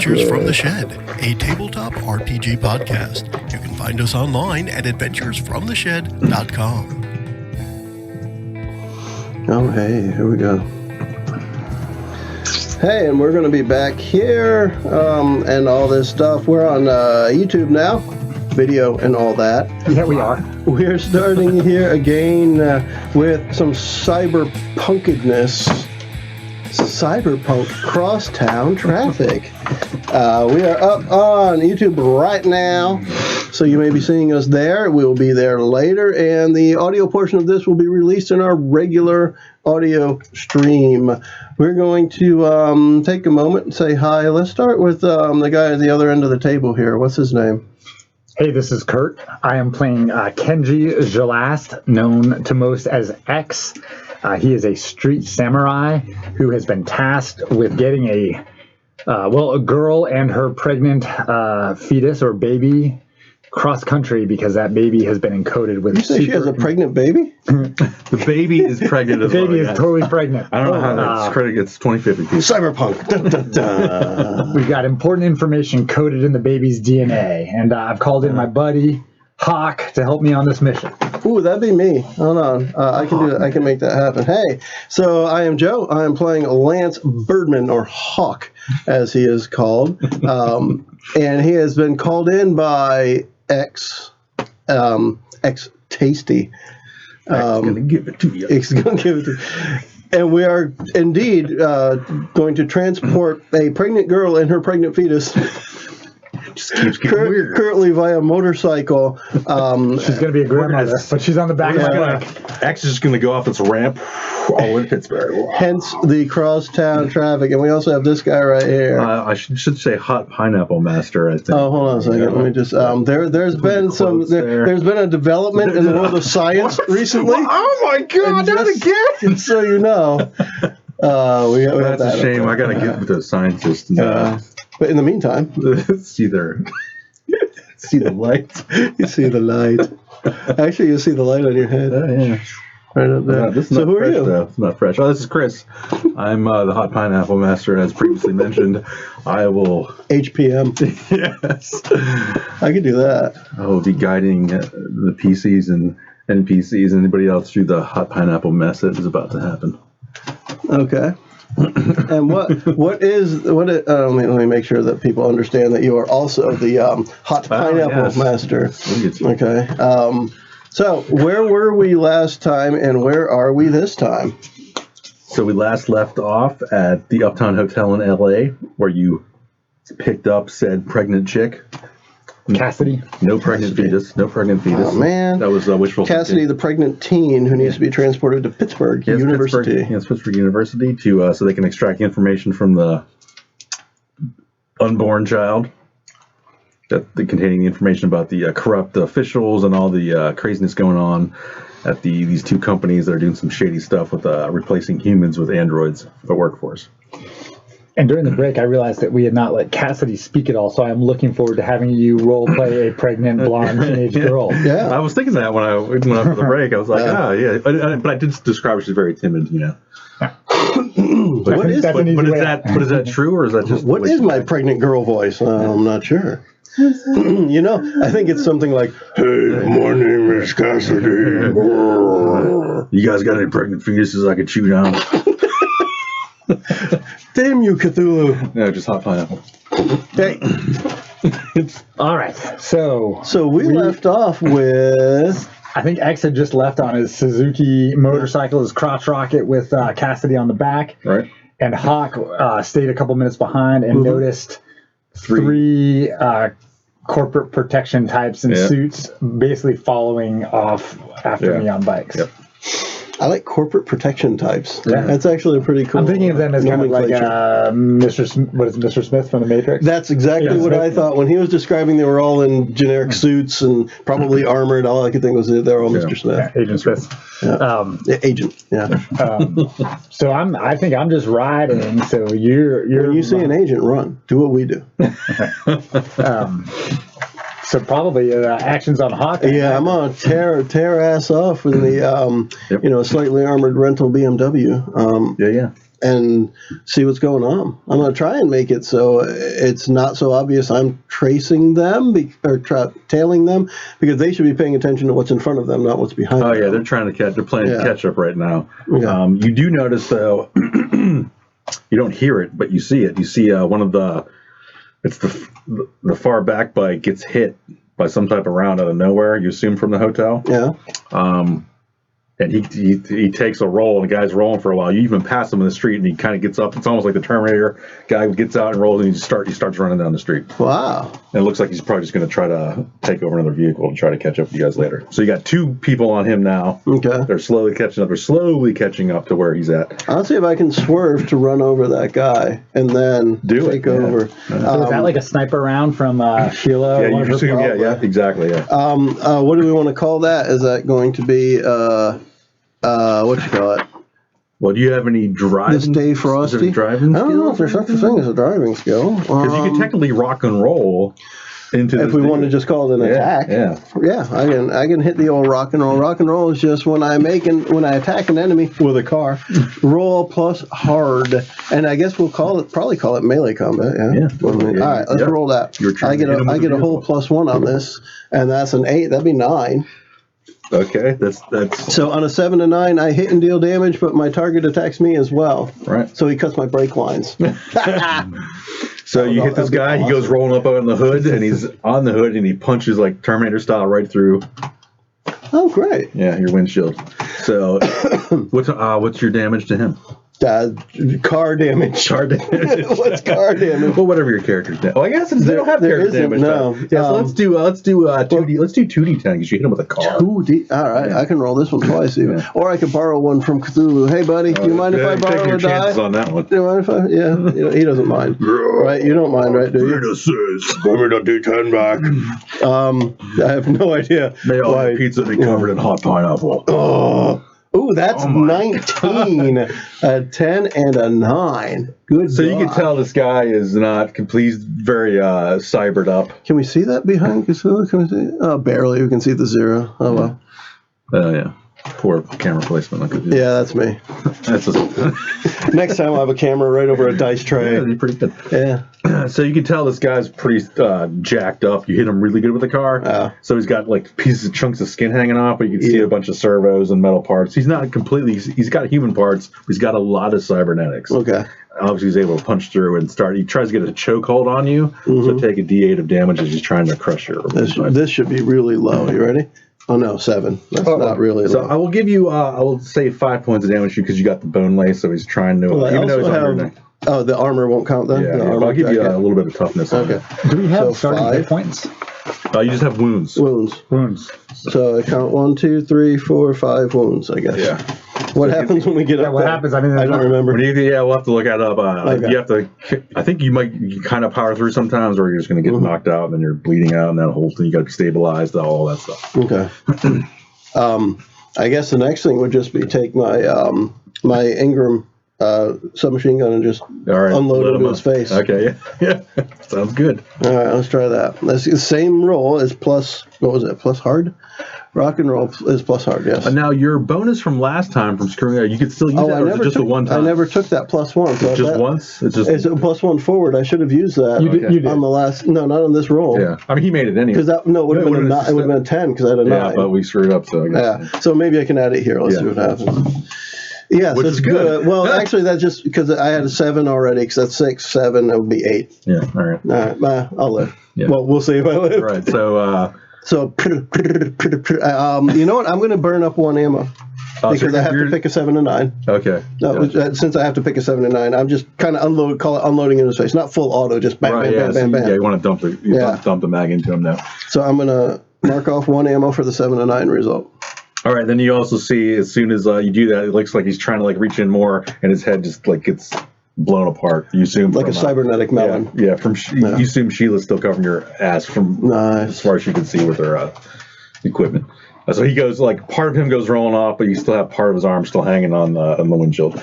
Adventures from the Shed, a tabletop RPG podcast. You can find us online at adventuresfromtheshed.com. Oh, hey, here we go. Hey, and we're going to be back here and all this stuff. We're on YouTube now, video and all that. Yeah, we are. We're starting here again with some cyberpunkedness. Cyberpunk Crosstown traffic. We are up on YouTube right now, so you may be seeing us there. We'll be there later, and the audio portion of this will be released in our regular audio stream. We're going to take a moment and say hi. Let's start with the guy at the other end of the table here. What's his name? Hey, this is Kurt. I am playing Kenji Jalast, known to most as X. He is a street samurai who has been tasked with getting a girl and her pregnant fetus or baby cross country because that baby has been encoded with. You say she has a pregnant baby? The baby is pregnant. The baby is totally pregnant. I don't know how that's credit gets 2050. Cyberpunk. Dun, dun, dun. We've got important information coded in the baby's DNA, and I've called in my buddy Hawk to help me on this mission. Ooh, that'd be me. Hold on. I can do that. I can make that happen. Hey, so I am Joe. I am playing Lance Birdman, or Hawk, as he is called. And he has been called in by X Tasty. X going to give it to you. X going to give it to you. And we are indeed going to transport a pregnant girl and her pregnant fetus. Just keeps getting weird. Currently via motorcycle. She's going to be a grandmother, but she's on the back of my bike. X is just going to go off this ramp all in Pittsburgh. Hence the crosstown traffic. And we also have this guy right here. I should say Hot Pineapple Master, I think. Oh, hold on a second. Let me just. There's been a development in the world of science recently. Oh my God! Not again. So you know. We That's a shame. I got to get with the scientists. But in the meantime, see the light. You see the light. Actually, you see the light on your head. Yeah. Right up there. This is so not who fresh, are you? Though. It's not fresh. Oh, this is Chris. I'm the Hot Pineapple Master, as previously mentioned. I will... HPM. Yes. I could do that. I will be guiding the PCs and NPCs and anybody else through the Hot Pineapple mess that is about to happen. Okay. And let me make sure that people understand that you are also the Hot Pineapple Master. Okay. So where were we last time and where are we this time? So we last left off at the Uptown Hotel in LA where you picked up said pregnant chick. Cassidy. No pregnant fetus. No pregnant fetus. Oh, man. That was wishful Cassidy, thinking. the pregnant teen who needs to be transported to Pittsburgh University. Pittsburgh University to so they can extract information from the unborn child, containing information about the corrupt officials and all the craziness going on at these two companies that are doing some shady stuff with replacing humans with androids for the workforce. And during the break, I realized that we had not let Cassidy speak at all, so I'm looking forward to having you role play a pregnant blonde teenage girl. Yeah, I was thinking that when I went up for the break. I was like, yeah. But I did describe her as very timid, you know. But is that true, or is that just... What is my pregnant girl voice? I'm not sure. You know, I think it's something like, "Hey, my name is Cassidy. You guys got any pregnant fetuses I could chew down?" Damn you, Cthulhu. No, just Hot Pineapple. Hey. All right, so we left off with... I think X had just left on his Suzuki motorcycle, his crotch rocket with Cassidy on the back. Right. And Hawk stayed a couple minutes behind and noticed three corporate protection types in suits basically following off after me on bikes. Yep. I like corporate protection types. Yeah. That's actually pretty cool. I'm thinking of them as kind of like Mr. Smith from The Matrix? That's exactly what I thought. When he was describing they were all in generic suits and probably armored, all I could think was they're all Mr. Smith. Yeah, Agent Smith. Agent, yeah. So I think I'm just riding, so you're... When you see an agent, run. Do what we do. So probably actions on Hawk. Yeah, I'm gonna tear ass off in the slightly armored rental BMW. and see what's going on. I'm going to try and make it so it's not so obvious I'm tracing them tailing them, because they should be paying attention to what's in front of them, not what's behind them. Oh yeah, they're trying to catch. They're playing catch up right now. Yeah. You do notice though, you don't hear it, but you see it. You see one of the far back bike gets hit by some type of round out of nowhere. You assume from the hotel. Yeah. And he takes a roll, and the guy's rolling for a while. You even pass him in the street, and he kind of gets up. It's almost like the Terminator. Guy gets out and rolls, and he starts running down the street. Wow. And it looks like he's probably just going to try to take over another vehicle and try to catch up with you guys later. So you got 2 people on him now. Okay. They're slowly catching up. They're slowly catching up to where he's at. I'll see if I can swerve to run over that guy and then take over. So is that like a sniper round from Sheila? Yeah, you assume, yeah, exactly, yeah. What do we want to call that? Is that going to be what you call it? Well, do you have any driving? This Day Frosty? Is there driving I don't know if there's such a thing as a driving skill. Because you could technically rock and roll into if we want to just call it an attack. Yeah, I can hit the old rock and roll. Rock and roll is just when I attack an enemy with a car, roll plus hard, and I guess we'll probably call it melee combat. Yeah. All right, let's roll that. I get a whole +1 on this, and that's an 8. That'd be 9. Okay, that's so on a 7 to 9, I hit and deal damage, but my target attacks me as well. Right. So he cuts my brake lines. So you hit this guy, he goes rolling up on the hood, and he's on the hood, and he punches like Terminator style right through. Oh, great! Yeah, your windshield. So what's your damage to him? Car damage. Car damage. What's car damage? Well, whatever your character's damage. Oh, I guess they don't have character damage. No. Yeah, so let's do 2D. Let's do 2D10 because you hit him with a car. 2D. All right, I can roll this one twice even, or I can borrow one from Cthulhu. Hey, buddy, do you mind if I borrow your a die? chances on that one. Do you mind if I? Yeah, he doesn't mind. Right? You don't mind, right? Do you? Give me the D10 back. I have no idea. May all the pizza be covered in hot pineapple. Oh. Ooh, that's 19. A 10 and a 9. Good. So you can tell this guy is not complete. He's very cybered up. Can we see that behind Cthulhu? Can we see? Oh, barely. We can see the 0. Oh, well. Yeah. Poor camera placement. Yeah, that's me. That's Next time I'll have a camera right over a dice tray. Yeah, pretty good. Yeah. So you can tell this guy's pretty jacked up. You hit him really good with the car. So he's got like chunks of skin hanging off, but you can see a bunch of servos and metal parts. He's not completely. He's got human parts. But he's got a lot of cybernetics. Okay. Obviously, he's able to punch through and start. He tries to get a chokehold on you. So take a D8 of damage as he's trying to crush your. This should be really low. You ready? Oh no, 7. That's not really low. So I will give you. I will say 5 points of damage because you got the bone lace. So he's trying to. Even though he's under. Oh, the armor won't count then? Yeah, I'll give you a little bit of toughness. Okay. Do we have starting 5 hit points? You just have wounds. Wounds. So I count 1, 2, 3, 4, 5 wounds, I guess. Yeah. What happens when we get up what there? happens? I mean, I don't remember. We'll have to look that up. You have to. I think you kind of power through sometimes, or you're just going to get knocked out, and then you're bleeding out, and that whole thing you got to be stabilized, all that stuff. Okay. I guess the next thing would just be take my my Ingram submachine gun and just unload it into his face. Okay, yeah. Sounds good. All right, let's try that. That's the same roll as plus. What was it? Plus hard. Rock and roll is plus hard. Yes. And now your bonus from last time from screwing out, you could still use that. Or is it just the one time? I never took that +1. So just once. It's a +1 forward. I should have used that. You did. On the last. No, not on this roll. Yeah. I mean, he made it anyway. Because it would have been it would have been a 10 because I had a 9. Yeah, but we screwed up. So I guess. Yeah. So maybe I can add it here. Let's see what happens. Yeah, which is good. Well, actually, that's just because I had a 7 already. Because that's 6, 7. It would be 8. Yeah. All right. All right. I'll live. Yeah. Well, we'll see if I live. Right. So. So, you know what? I'm going to burn up 1 ammo because I have to pick a 7 and 9. Okay. Since I have to pick a 7 and 9, I'm just kind of unloading in his face. Not full auto, just bam, bam, bam, bam. Yeah, you want to dump the mag into him now. So I'm going to mark off 1 ammo for the 7 and 9 result. All right. Then you also see as soon as you do that, it looks like he's trying to reach in more, and his head just gets blown apart. You assume like a cybernetic melon. Yeah. You assume Sheila's still covering your ass from as far as you can see with her equipment. So he goes part of him goes rolling off, but you still have part of his arm still hanging on the windshield.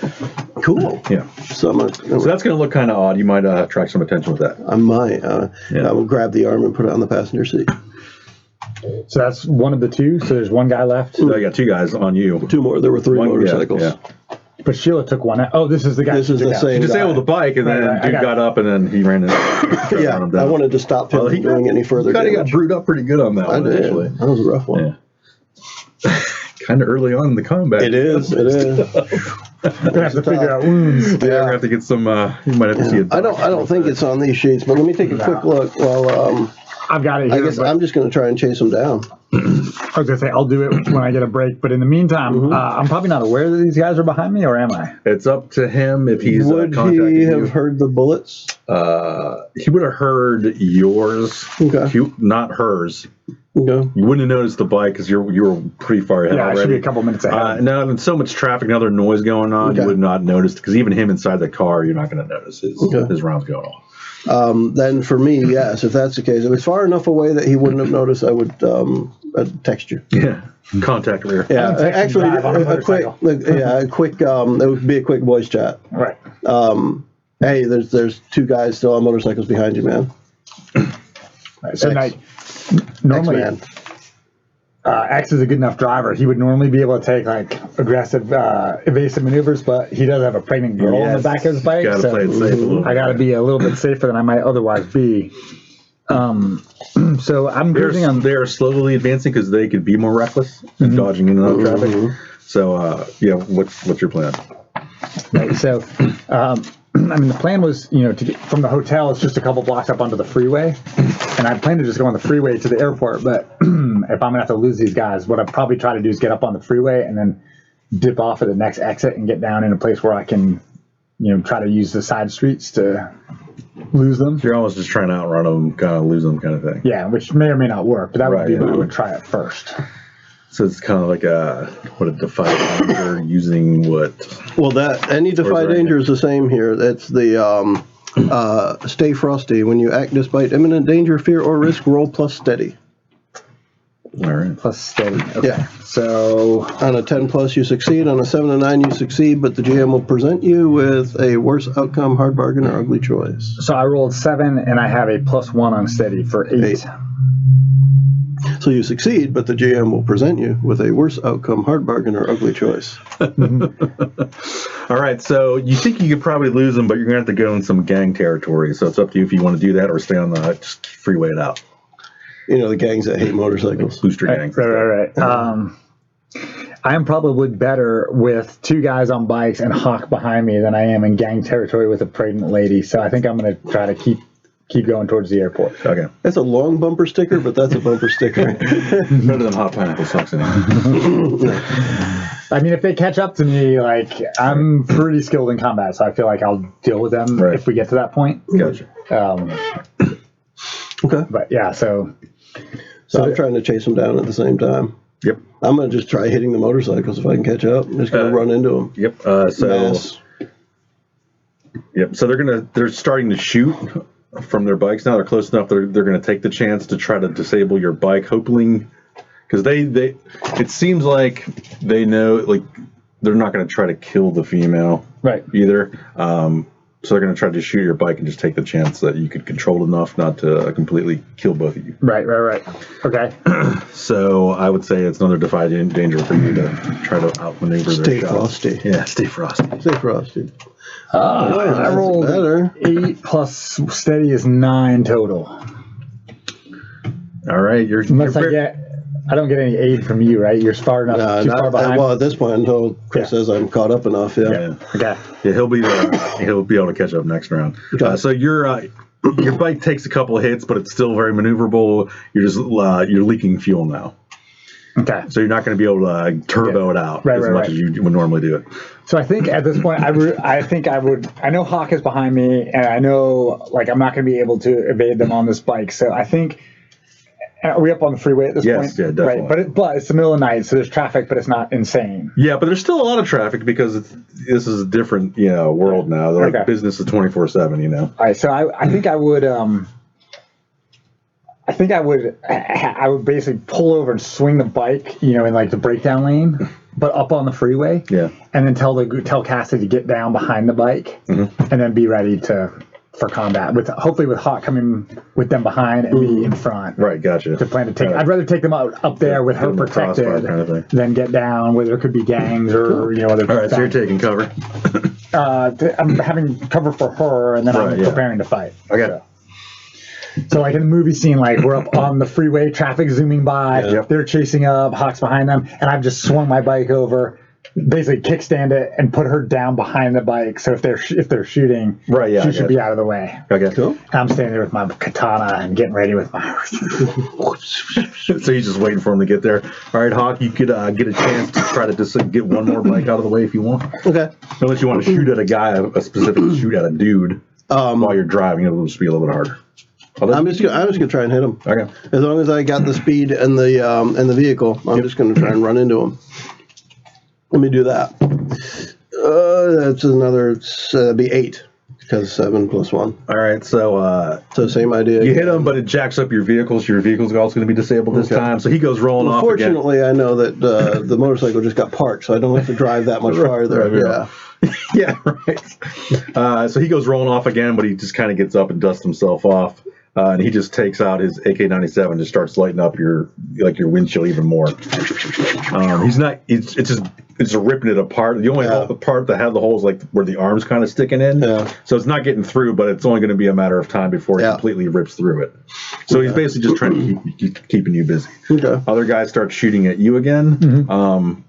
Cool. Yeah. So that's going to look kind of odd. You might attract some attention with that. I might. I will grab the arm and put it on the passenger seat. So that's one of the 2. So there's 1 guy left. So I got 2 guys on you. 2 more. There were 3 motorcycles. Yeah. But Sheila took one out. Oh, this is the guy. This is the same She disabled guy. the bike, and then Right, dude got up, and then he ran it. Yeah, I wanted to stop him from doing any further Kind of got damage. brewed up pretty good on that I one, did. actually. That was a rough one. Yeah. Kind of early on in the combat. It is. It is. Gonna have to figure out wounds. Yeah, we're gonna have to get some. You might have to see it. I don't think it's on these sheets, but let me take a quick look. Well, I've got it I here. guess but I'm just going to try and chase him down. I was gonna say I'll do it when I get a break. But in the meantime, I'm probably not aware that these guys are behind me, or am I? It's up to him if he's Would contacted he you. have heard the bullets? He would have heard yours, Okay. not hers. Okay. You wouldn't have noticed the bike because you were pretty far ahead Yeah, I already. should be a couple minutes ahead. Now, there's so much traffic and other noise going on, Okay. you would not notice because even him inside the car, you're not going to notice his rounds going off. Then for me, yes, if that's the case, if it's far enough away that he wouldn't have noticed, I would I'd text you. Yeah, contact rear. Yeah, text and actually, drive on a a quick, it would be a quick voice chat. Right. Hey, there's two guys still on motorcycles behind you, man. Right. So X. normally, X-Man. X is a good enough driver. He would normally be able to take like aggressive, evasive maneuvers, but he does have a pregnant girl on the back of his bike. Gotta So play it safe a little bit. I got to be a little bit safer than I might otherwise be. So I'm cruising on. They're slowly advancing because they could be more reckless and dodging in and out of traffic. So, yeah, what's your plan? Right, so, I mean, the plan was, to get from the hotel, it's just a couple blocks up onto the freeway. And I plan to just go on the freeway to the airport. But if I'm going to have to lose these guys, what I'd probably try to do is get up on the freeway and then dip off at the next exit and get down in a place where I can, try to use the side streets to lose them. You're almost just trying to outrun them, kind of lose them kind of thing. Yeah, which may or may not work, but that would Right, be yeah. what I would try at first. So it's kind of like a Defy Danger using what? Well, any Defy there Danger is the same here. That's the Stay Frosty. When you act despite imminent danger, fear, or risk, roll plus steady. All right. Plus steady. Okay. Yeah. So On a 10 plus, you succeed. On a 7 to 9, you succeed, but the GM will present you with a worse outcome, hard bargain, or ugly choice. I rolled 7 and I have a +1 on steady for 8. So you succeed, but the GM will present you with a worse outcome, hard bargain, or ugly choice. All right. So you think you could probably lose them, but you're going to have to go in some gang territory. So it's up to you if you want to do that or stay on the just freeway it out. The gangs that hate motorcycles. Booster gangs. Right. I am probably better with 2 guys on bikes and Hawk behind me than I am in gang territory with a pregnant lady. So I think I'm going to try to keep going towards the airport. Okay. That's a long bumper sticker, but that's a bumper sticker. Better than hot pineapple sucks in. I mean, if they catch up to me, I'm pretty skilled in combat, so I feel like I'll deal with them Right. if we get to that point. Gotcha. Okay. But yeah, So I'm trying to chase them down at the same time. Yep. I'm going to just try hitting the motorcycles if I can catch up. I'm just going to run into them. Yep. Yep. So they're starting to shoot from their bikes now. They're close enough. They're going to take the chance to try to disable your bike, hoping because it seems like they know they're not going to try to kill the female right. either. So they're going to try to shoot your bike and just take the chance that you could control it enough not to completely kill both of you. Right. Okay. So I would say it's another Defy Danger for you to try to outmaneuver their Stay shots. frosty. Yeah, stay frosty. Stay frosty. I rolled better. 8 plus steady is 9 total. All right, I don't get any aid from you, right? You're far enough, too far behind. Well, at this point, until Chris says I'm caught up enough, yeah. Yeah. Okay. Yeah, he'll be able to catch up next round. So your bike takes a couple of hits, but it's still very maneuverable. You're just you're leaking fuel now, Okay. so you're not going to be able to turbo it out as much as you would normally do it. So I think at this point, I know Hawk is behind me, and I know I'm not going to be able to evade them on this bike. So I think, are we up on the freeway at this point? Yes, yeah, definitely. Right, but it's the middle of the night, so there's traffic, but it's not insane. Yeah, but there's still a lot of traffic because this is a different world now. Okay. Business is 24/7. All right, so I think I would basically pull over and swing the bike, in the breakdown lane, but up on the freeway. Yeah. And then tell Cassie to get down behind the bike, and then be ready to for combat. Hopefully with Hawk coming with them behind and me in front. Right, gotcha. To plan to take. I'd rather take them up there with her protected kind of thing. than get down where there could be gangs or other. All right, so you're taking cover. I'm having cover for her, and then I'm preparing to fight. Okay. So like in the movie scene, like we're up on the freeway, traffic zooming by, they're chasing up, Hawk's behind them, and I've just swung my bike over, basically kickstand it, and put her down behind the bike. So if they're shooting, she should be out of the way. Okay, cool. And I'm standing there with my katana and getting ready with my. So you're just waiting for him to get there. All right, Hawk, you could get a chance to try to just get one more bike out of the way if you want. Okay. Unless you want to shoot at a guy, a specific shoot at a dude while you're driving, it'll just be a little bit harder. I'm just gonna try and hit him. Okay. As long as I got the speed and the vehicle, I'm just gonna try and run into him. Let me do that. That's another. That'd be 8 because 7 plus 1. All right. So same idea. You hit him, but it jacks up your vehicle. So your vehicle's also going to be disabled this time. So he goes rolling off again. Fortunately, I know that the motorcycle just got parked, so I don't have to drive that much farther. Right. Yeah, right. So he goes rolling off again, but he just kind of gets up and dusts himself off. And he just takes out his AK-97 and just starts lighting up your windshield even more. He's not. It's just ripping it apart. The only the part that had the holes like where the arms kind of sticking in. Yeah. So it's not getting through, but it's only going to be a matter of time before it completely rips through it. So he's basically just trying to keeping you busy. Okay. Other guys start shooting at you again. Mm-hmm.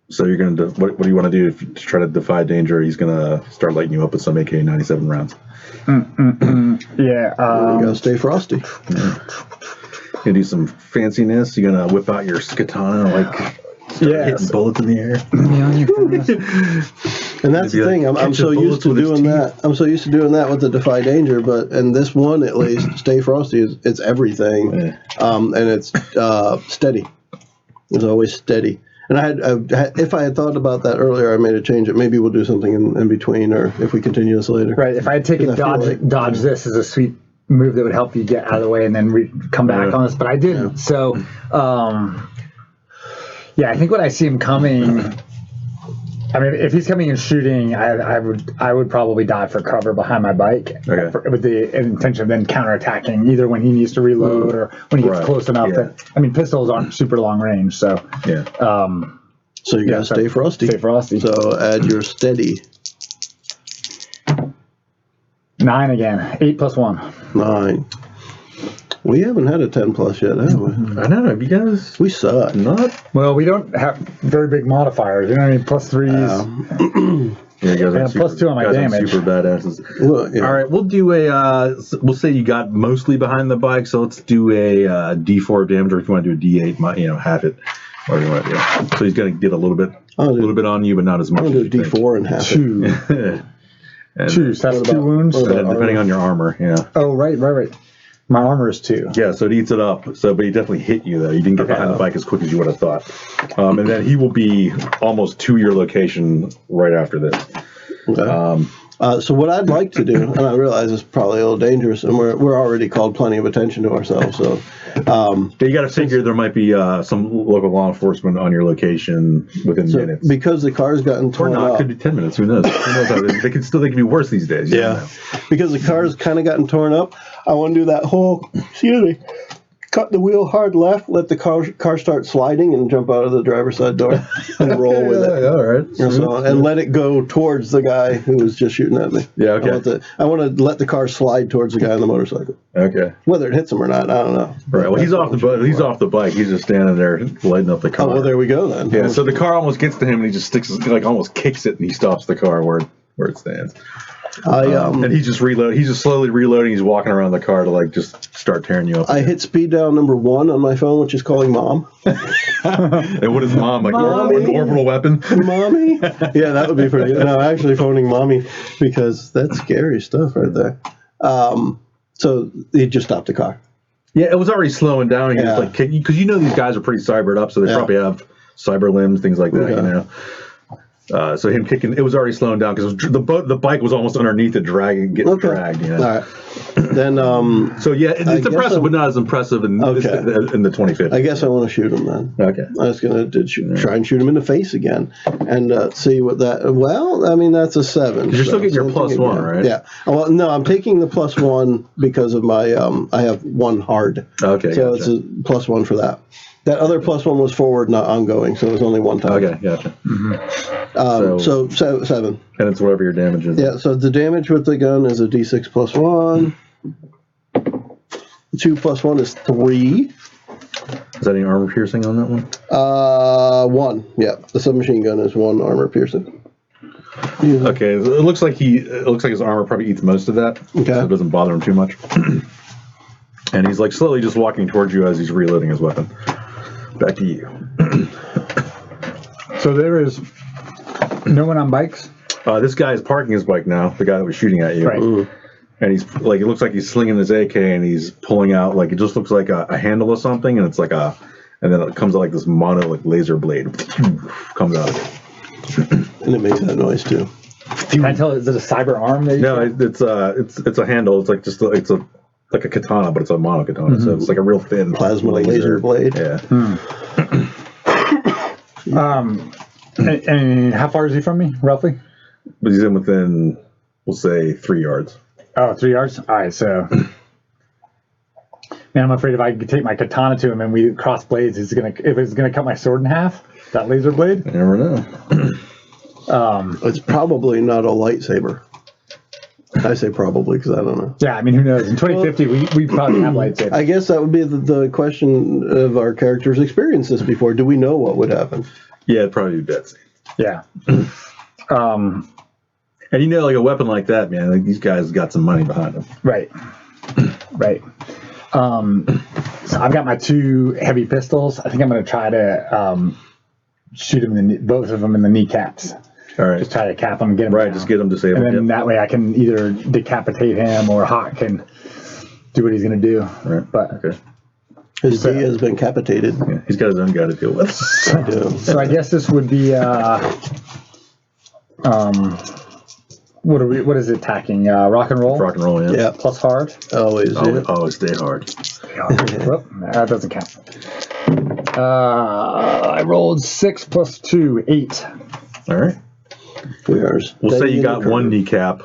So you're going to what do you want to do to try to defy danger? He's going to start lighting you up with some AK-97 rounds. Yeah. You gotta stay frosty. Yeah. You do some fanciness. You're gonna whip out your katana, hitting bullets in the air. And that's the thing. I'm so used to doing that. I'm so used to doing that with the defy danger. But in this one, at least, stay frosty it's everything, and it's steady. It's always steady. And if I had thought about that earlier, I made a change. Maybe we'll do something in between, or if we continue this later. Right. If I had taken dodge this as a sweet move that would help you get out of the way and then come back on this, but I didn't. Yeah. So, I think when I see him coming, I mean, if he's coming and shooting, I would probably dive for cover behind my bike with the intention of then counterattacking either when he needs to reload or when he gets close enough. I mean, pistols aren't super long range, so so you gotta stay frosty. Stay frosty. So add your steady. 9 again. 8 plus 1. 9. We haven't had a 10 plus yet, have we? I know. Have you guys? We suck. Not. Well, we don't have very big modifiers. You know what I mean? Plus 3s. Yeah, you guys are plus 2 on my damage. Super badasses. Well, All right, we'll do we'll say you got mostly behind the bike, so let's do a D4 damage, or if you want to do a D8, half it. Whatever you want to do. So he's going to get a little bit on you, but not as much. I'll do a D4 and half 2. it. And 2. So that's 2 wounds. Depending on your armor, Oh, right. My armor is 2. Yeah, so it eats it up. But he definitely hit you, though. You didn't get behind the bike as quick as you would have thought. And then he will be almost to your location right after this. Okay. So what I'd like to do, and I realize it's probably a little dangerous, and we're already called plenty of attention to ourselves. So you got to figure there might be some local law enforcement on your location within minutes. Because the car's gotten torn up. Or not, it could be 10 minutes. Who knows? They can be worse these days. Yeah. Because the car's kind of gotten torn up, I want to do that whole, cut the wheel hard left, let the car start sliding and jump out of the driver's side door and roll with it. All right. And let it go towards the guy who was just shooting at me. Yeah, okay. I want to let the car slide towards the guy on the motorcycle. Okay. Whether it hits him or not, I don't know. Right. Well, he's off the bike. He's just standing there lighting up the car. Oh, well, there we go then. Yeah. So the car almost gets to him, and he just almost kicks it, and he stops the car where it stands. And he's just reloading. He's just slowly reloading. He's walking around the car to just start tearing you up. I hit speed dial number 1 on my phone, which is calling mom. And what is mom? Like an orbital weapon? Mommy? Yeah, that would be pretty good. No, actually phoning mommy, because that's scary stuff right there. So he just stopped the car. Yeah, it was already slowing down. He just because these guys are pretty cybered up, so they probably have cyber limbs, things like that. So him kicking, it was already slowing down because the bike was almost underneath it, getting dragged. You know? All right. Then, so yeah, it's impressive, but not as impressive in the 2050. I guess I want to shoot him then. Okay. I was going to try and shoot him in the face again and see what that. Well, I mean that's a 7. You're still getting your +1, right? Yeah. Well, no, I'm taking the +1 because of my. I have 1 hard. Okay. So it's a +1 for that. That other +1 was forward, not ongoing, so it was only 1 time. Okay, gotcha. So 7. And it's whatever your damage is. Yeah. So the damage with the gun is a D6 +1. 2 +1 is 3. Is that any armor piercing on that one? 1. Yeah, the submachine gun is 1 armor piercing. Yeah. Okay, it looks like his armor probably eats most of that. Okay. So it doesn't bother him too much. And he's like slowly just walking towards you as he's reloading his weapon. Back to you. So there is no one on bikes? This guy is parking his bike now. The guy that was shooting at you. Right. And he's like, it looks like he's slinging his AK and he's pulling out like, it just looks like a handle or something, and it's like and then it comes out like this laser blade comes out of it. And it makes that noise too. Can I tell? Is it a cyber arm? That No, it's a handle. It's like it's like a katana, but it's a mono katana. So it's like a real thin Plasma laser blade. Yeah. And how far is he from me, roughly? But he's in within, we'll say, 3 yards. Oh, 3 yards? All right, so... Man, I'm afraid if I take my katana to him and we cross blades, if it's gonna cut my sword in half, that laser blade. You never know. It's probably not a lightsaber. I say probably because I don't know. Yeah, I mean, who knows? In 2050, we probably have lightsabers. I guess that would be the question of our characters' experienced this before. Do we know what would happen? Yeah, it'd probably be Betsy. Yeah. And like a weapon like that, man, like these guys got some money behind them. Right. Right. So I've got my 2 heavy pistols. I think I'm going to try to shoot them both of them in the kneecaps. All right. Just try to cap him and get him down. Just get him disabled. And then that way I can either decapitate him or Hawk can do what he's going to do. Right. But okay. His D has been capitated. Yeah, he's got his own guy to deal with. So I guess this would be what is it attacking? Rock and roll? Rock and roll, yeah. Yeah. Plus hard? Always. Yeah. Always stay hard. Well, that doesn't count. I rolled 6 plus 2, 8. All right. We'll say you got one kneecap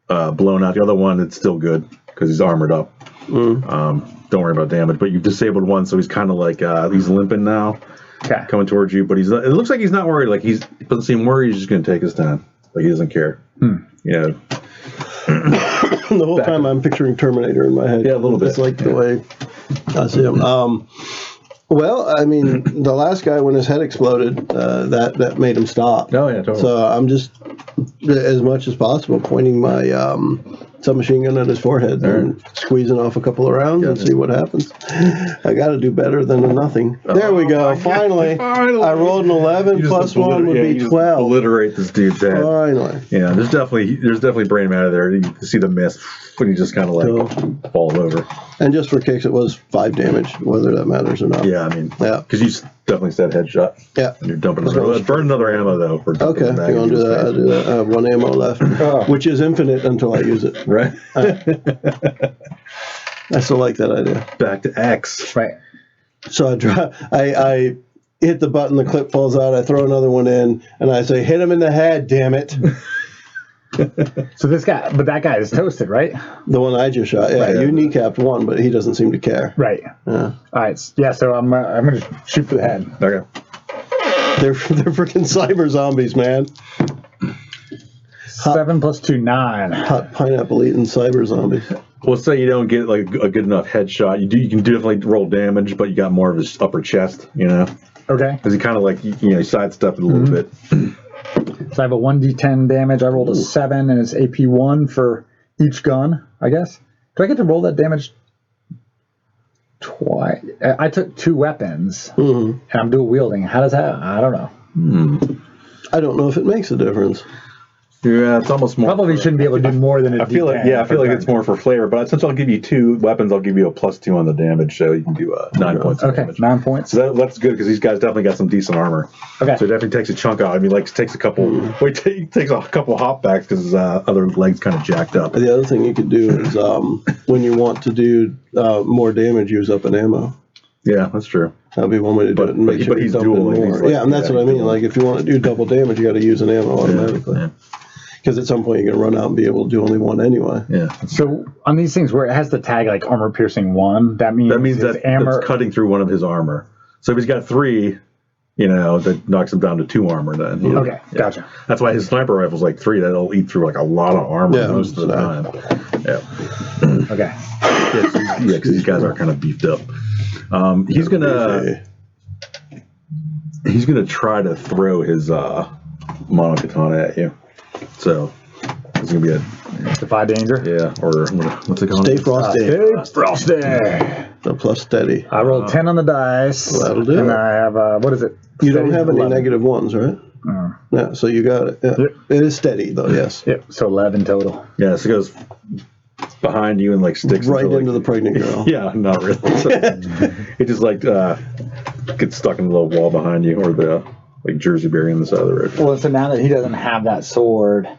blown out. The other one, it's still good because he's armored up. Don't worry about damage. But you've disabled one, so he's kind of like he's limping now, coming towards you. But it looks like he's not worried. Like he doesn't seem worried. He's just going to take his time. Like he doesn't care. Yeah. The whole time I'm picturing Terminator in my head. Yeah, a little bit. It's like the way I see him. Well, I mean, the last guy, when his head exploded, that made him stop. Oh, yeah, totally. So I'm just, as much as possible, pointing my submachine gun at his forehead and squeezing off a couple of rounds and see what happens. I got to do better than a nothing. There we go. Finally. I rolled an 11 plus 1 would be 12. Obliterate this dude's head. Finally. Yeah, there's definitely brain matter there. You can see the mist when he just kind of like falls over. And just for kicks, it was 5 damage, whether that matters or not. Yeah, I mean, yeah, because you definitely said headshot. Yeah, and you're dumping another. Burn another ammo though. Okay, you want to do that? I'll do that. I have 1 ammo left, which is infinite until I use it. Right. I still like that idea. Back to X. Right. So I hit the button, the clip falls out. I throw another one in, and I say, "Hit him in the head, damn it!" So that guy is toasted, right? The one I just shot. Yeah, right, you kneecapped one, but he doesn't seem to care. Right. Yeah. All right. Yeah. So I'm gonna shoot for the head. Okay. They're freaking cyber zombies, man. 7 plus 2, 9. Hot pineapple eating cyber zombies. Well, say you don't get like a good enough headshot. You can definitely roll damage, but you got more of his upper chest. Okay. Because he kind of like he sidestepped it a little bit. So I have a 1d10 damage. I rolled a 7, and it's AP 1 for each gun, I guess. Do I get to roll that damage twice? I took 2 weapons, and I'm dual wielding. How does that? I don't know. I don't know if it makes a difference. Yeah, it's almost more. Probably shouldn't be able to do more than a I feel like it's more for flavor. But since I'll give you 2 weapons, I'll give you a +2 on the damage, so you can do 9 points. Of damage. 9 points. So that's good because these guys definitely got some decent armor. Okay. So it definitely takes a chunk out. I mean, like takes a couple. Takes a couple hopbacks because his other leg's kind of jacked up. The other thing you could do is when you want to do more damage, use up an ammo. Yeah, that's true. That'd be one way to do it. And make sure he's you dump in dueling. more. And that's what I mean. Like if you want to do double damage, you got to use an ammo automatically. Yeah. Because at some point you're going to run out and be able to do only one anyway. Yeah. So on these things where it has the tag like armor piercing 1, that means that's armor cutting through one of his armor. So if he's got 3, that knocks him down to 2 armor then. Okay, gotcha. That's why his sniper rifle's like 3. That'll eat through like a lot of armor most of the time. Yeah. Okay. Yeah, because these guys are kind of beefed up. He's gonna try to throw his mono katana at you. So it's gonna be Defy danger. Yeah, or what's it called? Stay frosty. Stay frosty. The plus steady. I rolled 10 on the dice. Well, that'll do and it. I have what is it? You don't Steady have any 11. -1s, right? Yeah, so you got it. Yeah. Yep. It is steady though. Yes. Yep. So 11 total. Yeah, so it goes behind you and like sticks Right into, into the pregnant girl. Yeah, not really. So, it just like gets stuck in the little wall behind you, or the like Jersey berry on the side of the road. Well, so now that he doesn't have that sword,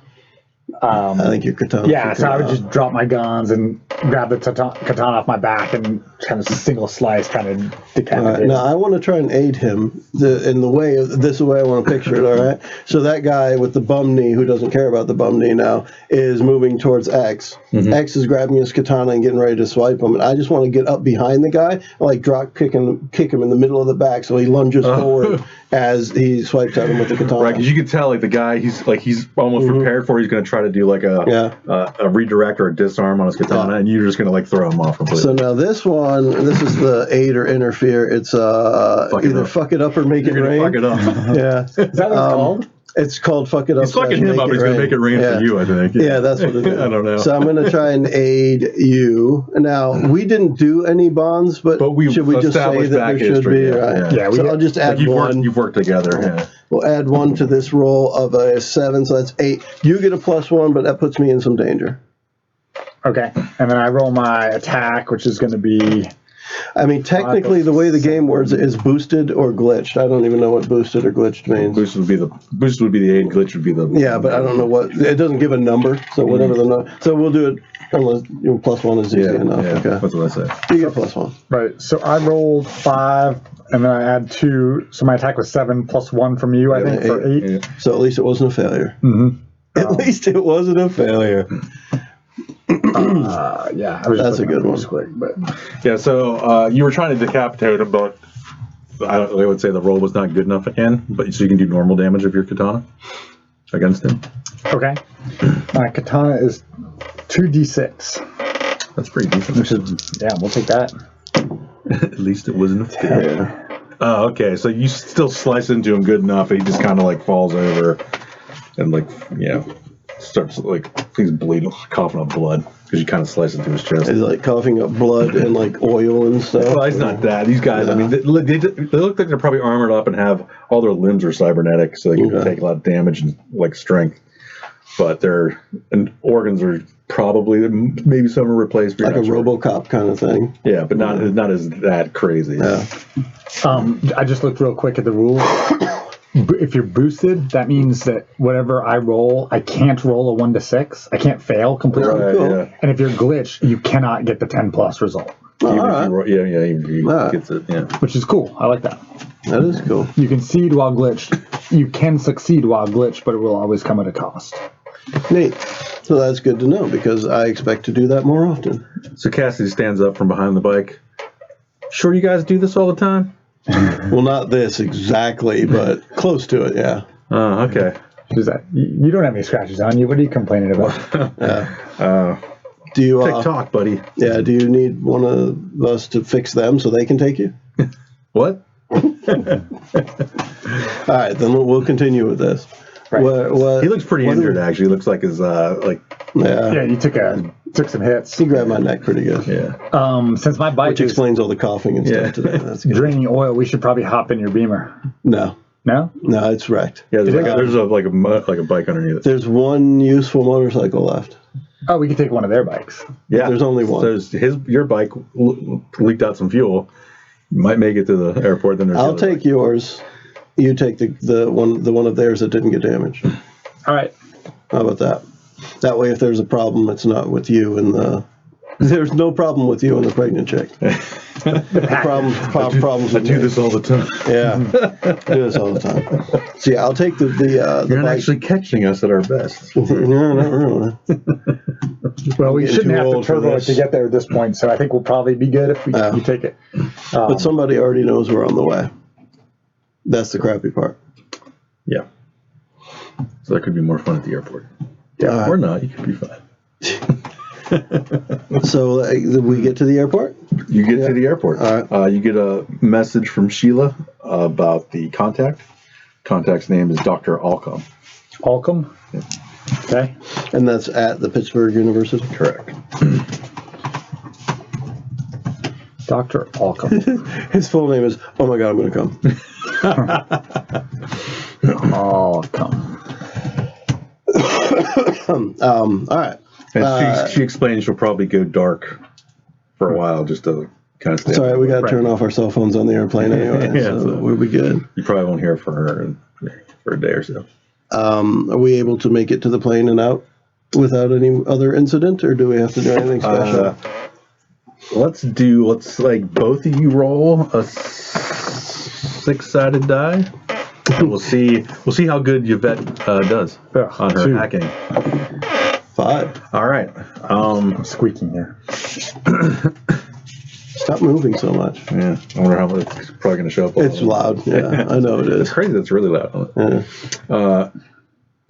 I think your katana. yeah, so I would just drop my guns and grab the katana off my back and kind of single slice, trying to decapitate. Now I want to try and aid him in the way. This is the way I want to picture it. All right. So that guy with the bum knee, who doesn't care about the bum knee now, is moving towards X. Mm-hmm. X is grabbing his katana and getting ready to swipe him, and I just want to get up behind the guy, and like drop kick him in the middle of the back, so he lunges forward as he swipes at him with the katana. Right, because you can tell like the guy, he's almost prepared for. He's going to try to do like a redirect or a disarm on his katana, and you're just going to like throw him off completely. So now this is the aid or interfere. It's either fuck it up or make it rain. Fuck it up. Yeah. Is that what it's called? It's called fuck it up. He's fucking him up. He's going to make it rain for you, I think. Yeah, that's what it is. I don't know. So I'm going to try and aid you. Now, we didn't do any bonds, but should we just say that there should be? Right. Yeah, so I'll just add one. You've worked together. Yeah. We'll add 1 to this roll of a 7, so that's 8. You get a +1, but that puts me in some danger. Okay, and then I roll my attack, which is going to be. I mean, technically, the way the game works is boosted or glitched. I don't even know what boosted or glitched means. Boost would be the aid. Glitch would be the. Yeah, but I don't know what. It doesn't give a number, so whatever the number. So we'll do it unless +1 is easy enough. Yeah, okay, that's what I say. you get +1. Right, so I rolled 5, and then I add 2, so my attack was 7 plus 1 from you, I think, for 8. Yeah. So at least it wasn't a failure. Mm-hmm. At least it wasn't a failure. Yeah, I was That's just a good one. quick, but Yeah, so you were trying to decapitate him, but I would say the roll was not good enough again. But so you can do normal damage of your katana against him. okay. My katana is 2d6, That's pretty decent. which is we'll take that. At least it wasn't a failure. Oh, okay. So you still slice into him good enough, and he just kind of like falls over, and starts like he's bleeding, coughing up blood because you kind of slice into his chest. He's like coughing up blood and like oil and stuff. Well, it's not that. These guys, I mean, they look like they're probably armored up and have all their limbs are cybernetic, so they can take a lot of damage and like strength. But their organs are probably maybe some are replaced. Like a RoboCop kind of thing. Yeah, but not as that crazy. Yeah. I just looked real quick at the rules. If you're boosted, that means that whatever I roll, I can't roll a 1 to 6. I can't fail completely. Right, yeah. And if you're glitched, you cannot get the 10 plus result, All right. He gets it. Yeah. which is cool. I like that. That is cool. You can seed while glitched. You can succeed while glitched, but it will always come at a cost. Neat. So that's good to know because I expect to do that more often. So Cassidy stands up from behind the bike. Sure, you guys do this all the time? Well, not this exactly, but close to it, yeah. Oh, okay. She's like, you don't have any scratches on you. What are you complaining about? Do you TikTok, buddy. Yeah, do you need one of us to fix them so they can take you? What? All right, then we'll continue with this. Right. What, He looks pretty injured, actually. He looks like his Yeah, you took some hits. He grabbed my neck pretty good. yeah. Since my bike Which is explains all the coughing and stuff today. That's good. draining oil, we should probably hop in your Beamer. No. No? No, it's wrecked. Yeah, there's a bike underneath it. There's one useful motorcycle left. Oh, we could take one of their bikes. Yeah, there's only one. There's your bike leaked out some fuel. You might make it to the airport. Then I'll take yours. You take the one of theirs that didn't get damaged. All right. How about that? That way, if there's a problem, it's not with you and the. There's no problem with you and the pregnant chick. The problems. I do this all the time. Yeah, do this all the time. So yeah, I'll take the You're not bike. actually catching us at our best. No, not really. Well, we Getting shouldn't too have to old for turbo it this. to get there at this point, so I think we'll probably be good if you take it. But somebody already knows we're on the way. That's the crappy part. Yeah. So that could be more fun at the airport. Yeah, Or not. You could be fine. So we get to the airport. You get to the airport. All right. You get a message from Sheila about the contact. Contact's name is Dr. Alcom. Alcom? Okay. And that's at the Pittsburgh University? Correct. Dr. Alcom. His full name is, oh my God, I'm going to come. Alcom. All right. And she explains she'll probably go dark for a while just to kind of stay. It's all right. We got to turn off our cell phones on the airplane anyway, Yeah, so so we'll be good. You probably won't hear from her for a day or so. Are we able to make it to the plane and out without any other incident, or do we have to do anything special? Let's like both of you roll a 6-sided die. And we'll see how good Yvette does on her hacking. 5. All right. I'm squeaking here. Stop moving so much. Yeah. I wonder how much it's probably going to show up. It's loud. Yeah, I know it It's is. crazy. That's really loud. Yeah.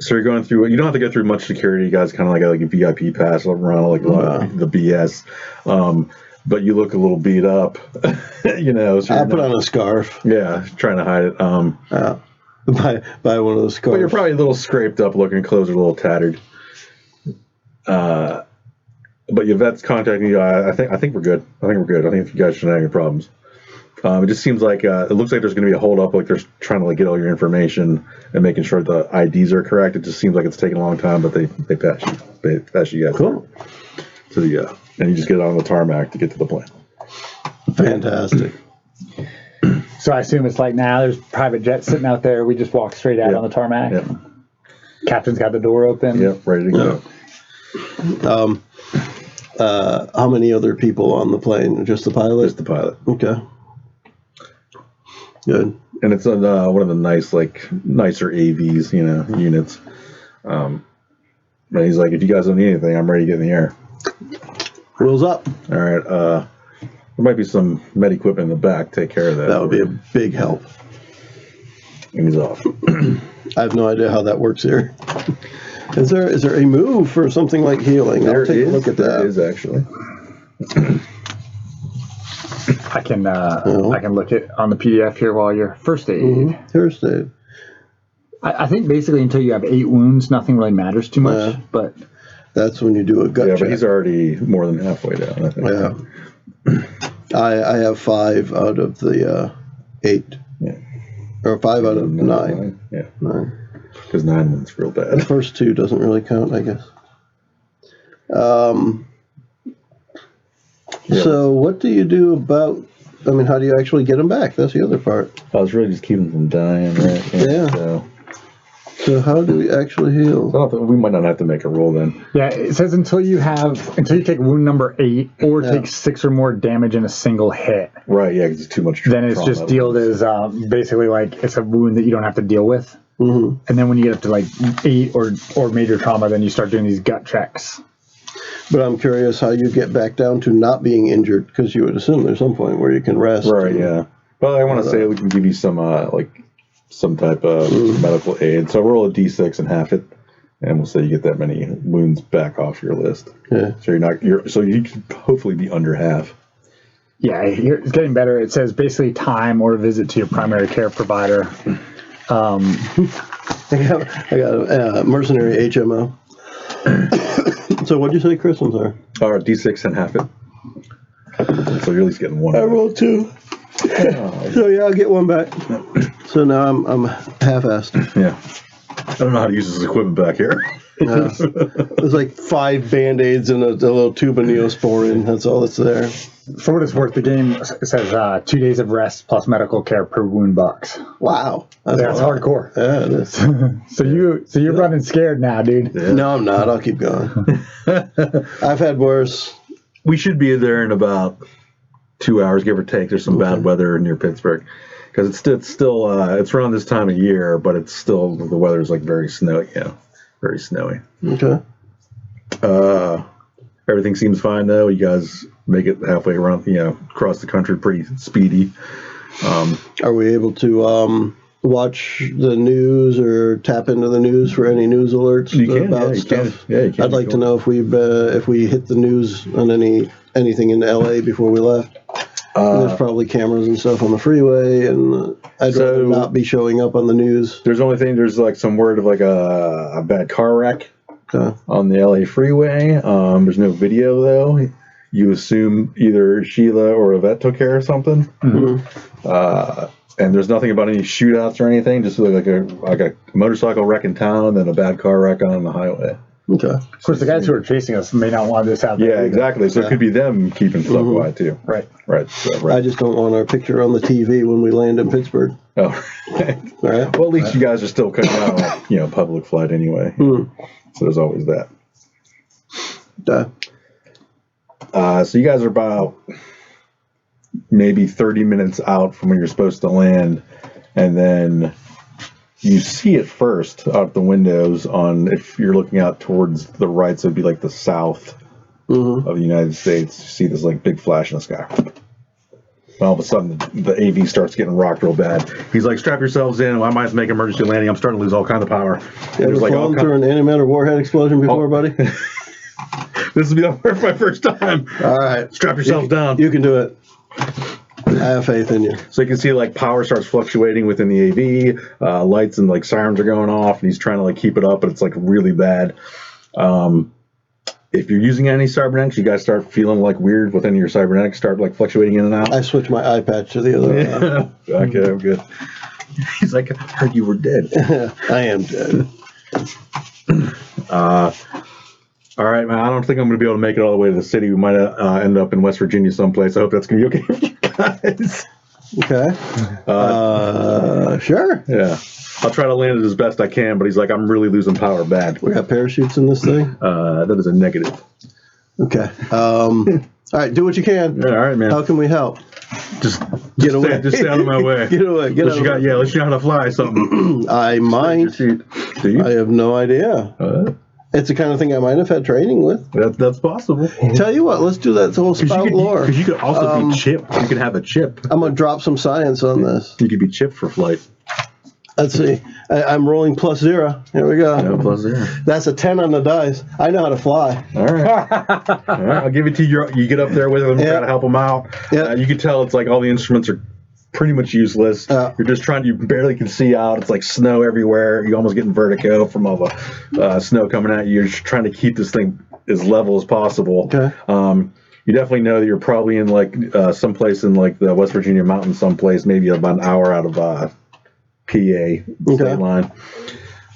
So you're going through. You don't have to go through much security. You guys kind of like a VIP pass around like a lot of the BS. But you look a little beat up. So I put on a scarf. Yeah, trying to hide it. Buy one of those scarves. But you're probably a little scraped up looking. Clothes are a little tattered. But Yvette's contacting you. I think we're good. I think if you guys shouldn't have any problems. It just seems like it looks like there's going to be a hold up. Like they're trying to get all your information and making sure the IDs are correct. It just seems like it's taking a long time, but they pass you. They pass you guys. Cool. To the and you just get on the tarmac to get to the plane. Fantastic. So I assume it's like now there's private jets sitting out there. We just walk straight out on the tarmac. Yep. Captain's got the door open. Yep, ready to go. How many other people on the plane? Just the pilot? Just the pilot. Okay. Good. And it's one of the nicer AVs, units. And he's like, if you guys don't need anything, I'm ready to get in the air. Wheels up. All right. There might be some med equipment in the back. Take care of that. That would be a big help. And he's off. I have no idea how that works here. Is there a move for something like healing? I'll take a look at that. There is actually. I can look at on the PDF here while you're first aid. Mm-hmm. First aid. I think basically until you have 8 wounds, nothing really matters too much. Yeah. But That's when you do a gut Yeah, check. but he's already more than halfway down, I think. Yeah. I have 5 out of the 8. Yeah. Or 5 out of 9. Yeah. 9. Because 9 one's real The bad. first 2 doesn't really count, I guess. Yeah. So what do you do about, how do you actually get them back? That's the other part. I was really just keeping them from dying, right? Yeah. So how do we actually heal? We might not have to make a roll then. yeah, it says until you take wound number 8 or take 6 or more damage in a single hit. Right, yeah, because it's too much Then it's trauma. just dealt as basically like it's a wound that you don't have to deal with. Mm-hmm. And then when you get up to like 8 or major trauma, then you start doing these gut checks. But I'm curious how you get back down to not being injured, because you would assume there's some point where you can rest. Right, yeah. Well, I want to say we can give you some type of medical aid. So roll a d6 and half it, and we'll say you get that many wounds back off your list. Yeah. So you can hopefully be under half. Yeah, it's getting better. It says basically time or visit to your primary care provider. I got a mercenary HMO. So what'd you say, Chris? I'm sorry. All right, d6 and half it. So you're at least getting 1. I rolled 2. So yeah, I'll get 1 back. So now I'm half-assed. Yeah. I don't know how to use this equipment back here. There's like 5 Band-Aids and a little tube of Neosporin. That's all that's there. For what it's worth, the game says 2 days of rest plus medical care per wound box. Wow. That's hardcore. Yeah, it is. So you're running scared now, dude. Yeah. No, I'm not. I'll keep going. I've had worse. We should be there in about 2 hours, give or take. There's some bad weather near Pittsburgh. Because it's still it's around this time of year, but it's still, the weather's like very snowy. Yeah, very snowy. Okay. Everything seems fine though. You guys make it halfway around, across the country pretty speedy. Are we able to watch the news or tap into the news for any news alerts about stuff? Yeah, you can. I'd like to know if we hit the news on anything in LA before we left. There's probably cameras and stuff on the freeway, and I'd rather not be showing up on the news. There's like some word of like a bad car wreck Okay. on the LA freeway. There's no video though. You assume either Sheila or Yvette took care of something. Mm-hmm. And there's nothing about any shootouts or anything. Just like a motorcycle wreck in town, then a bad car wreck on the highway. Okay. Of course, the guys who are chasing us may not want this out there. Yeah, exactly. So it could be them keeping stuff quiet too. Right. Right. So, right. I just don't want our picture on the TV when we land in Pittsburgh. Oh, right. All right. Well, at least you guys are still coming out on public flight anyway. So there's always that. So you guys are about maybe 30 minutes out from where you're supposed to land, and then you see it first out the windows if you're looking out towards the right, so it'd be like the south of the United States. You see this like big flash in the sky. All of a sudden, the AV starts getting rocked real bad. He's like, strap yourselves in. I might have to make emergency landing. I'm starting to lose all kinds of power. You ever flown through an antimatter warhead explosion before, buddy? This will be my first time. All right. Strap yourselves down. You can do it. I have faith in you. So you can see like power starts fluctuating within the AV. Lights and like sirens are going off, and he's trying to like keep it up, but it's like really bad. If you're using any cybernetics, you guys start feeling like weird within your cybernetics, start like fluctuating in and out. I switched my eye patch to the other. Okay, I'm good. He's like, I heard you were dead. I am dead. All right, man. I don't think I'm going to be able to make it all the way to the city. We might end up in West Virginia someplace. I hope that's going to be okay with you guys. Okay. Sure. Yeah. I'll try to land it as best I can, but he's like, I'm really losing power bad. We got parachutes in this thing? That is a negative. Okay. All right, do what you can. Yeah, all right, man. How can we help? Just get away. Just stay out of my way. Get away. Get unless out. Unless you know how to fly something. I might. Do you? I have no idea. It's the kind of thing I might have had training with. That's possible. Tell you what, let's do that whole spout lore. Because you could also be chipped. You could have a chip. I'm going to drop some science on this. You could be chipped for flight. Let's see. I'm rolling +0. Here we go. Yeah, +0. That's a 10 on the dice. I know how to fly. All right. All right. I'll give it to you. You get up there with them, try to help them out. Yeah. You can tell it's like all the instruments are pretty much useless. You're just you barely can see out. It's like snow everywhere. You almost getting vertigo from all the snow coming at you. You're just trying to keep this thing as level as possible. Okay. You definitely know that you're probably in like someplace in like the West Virginia mountains, someplace maybe about an hour out of PA state line.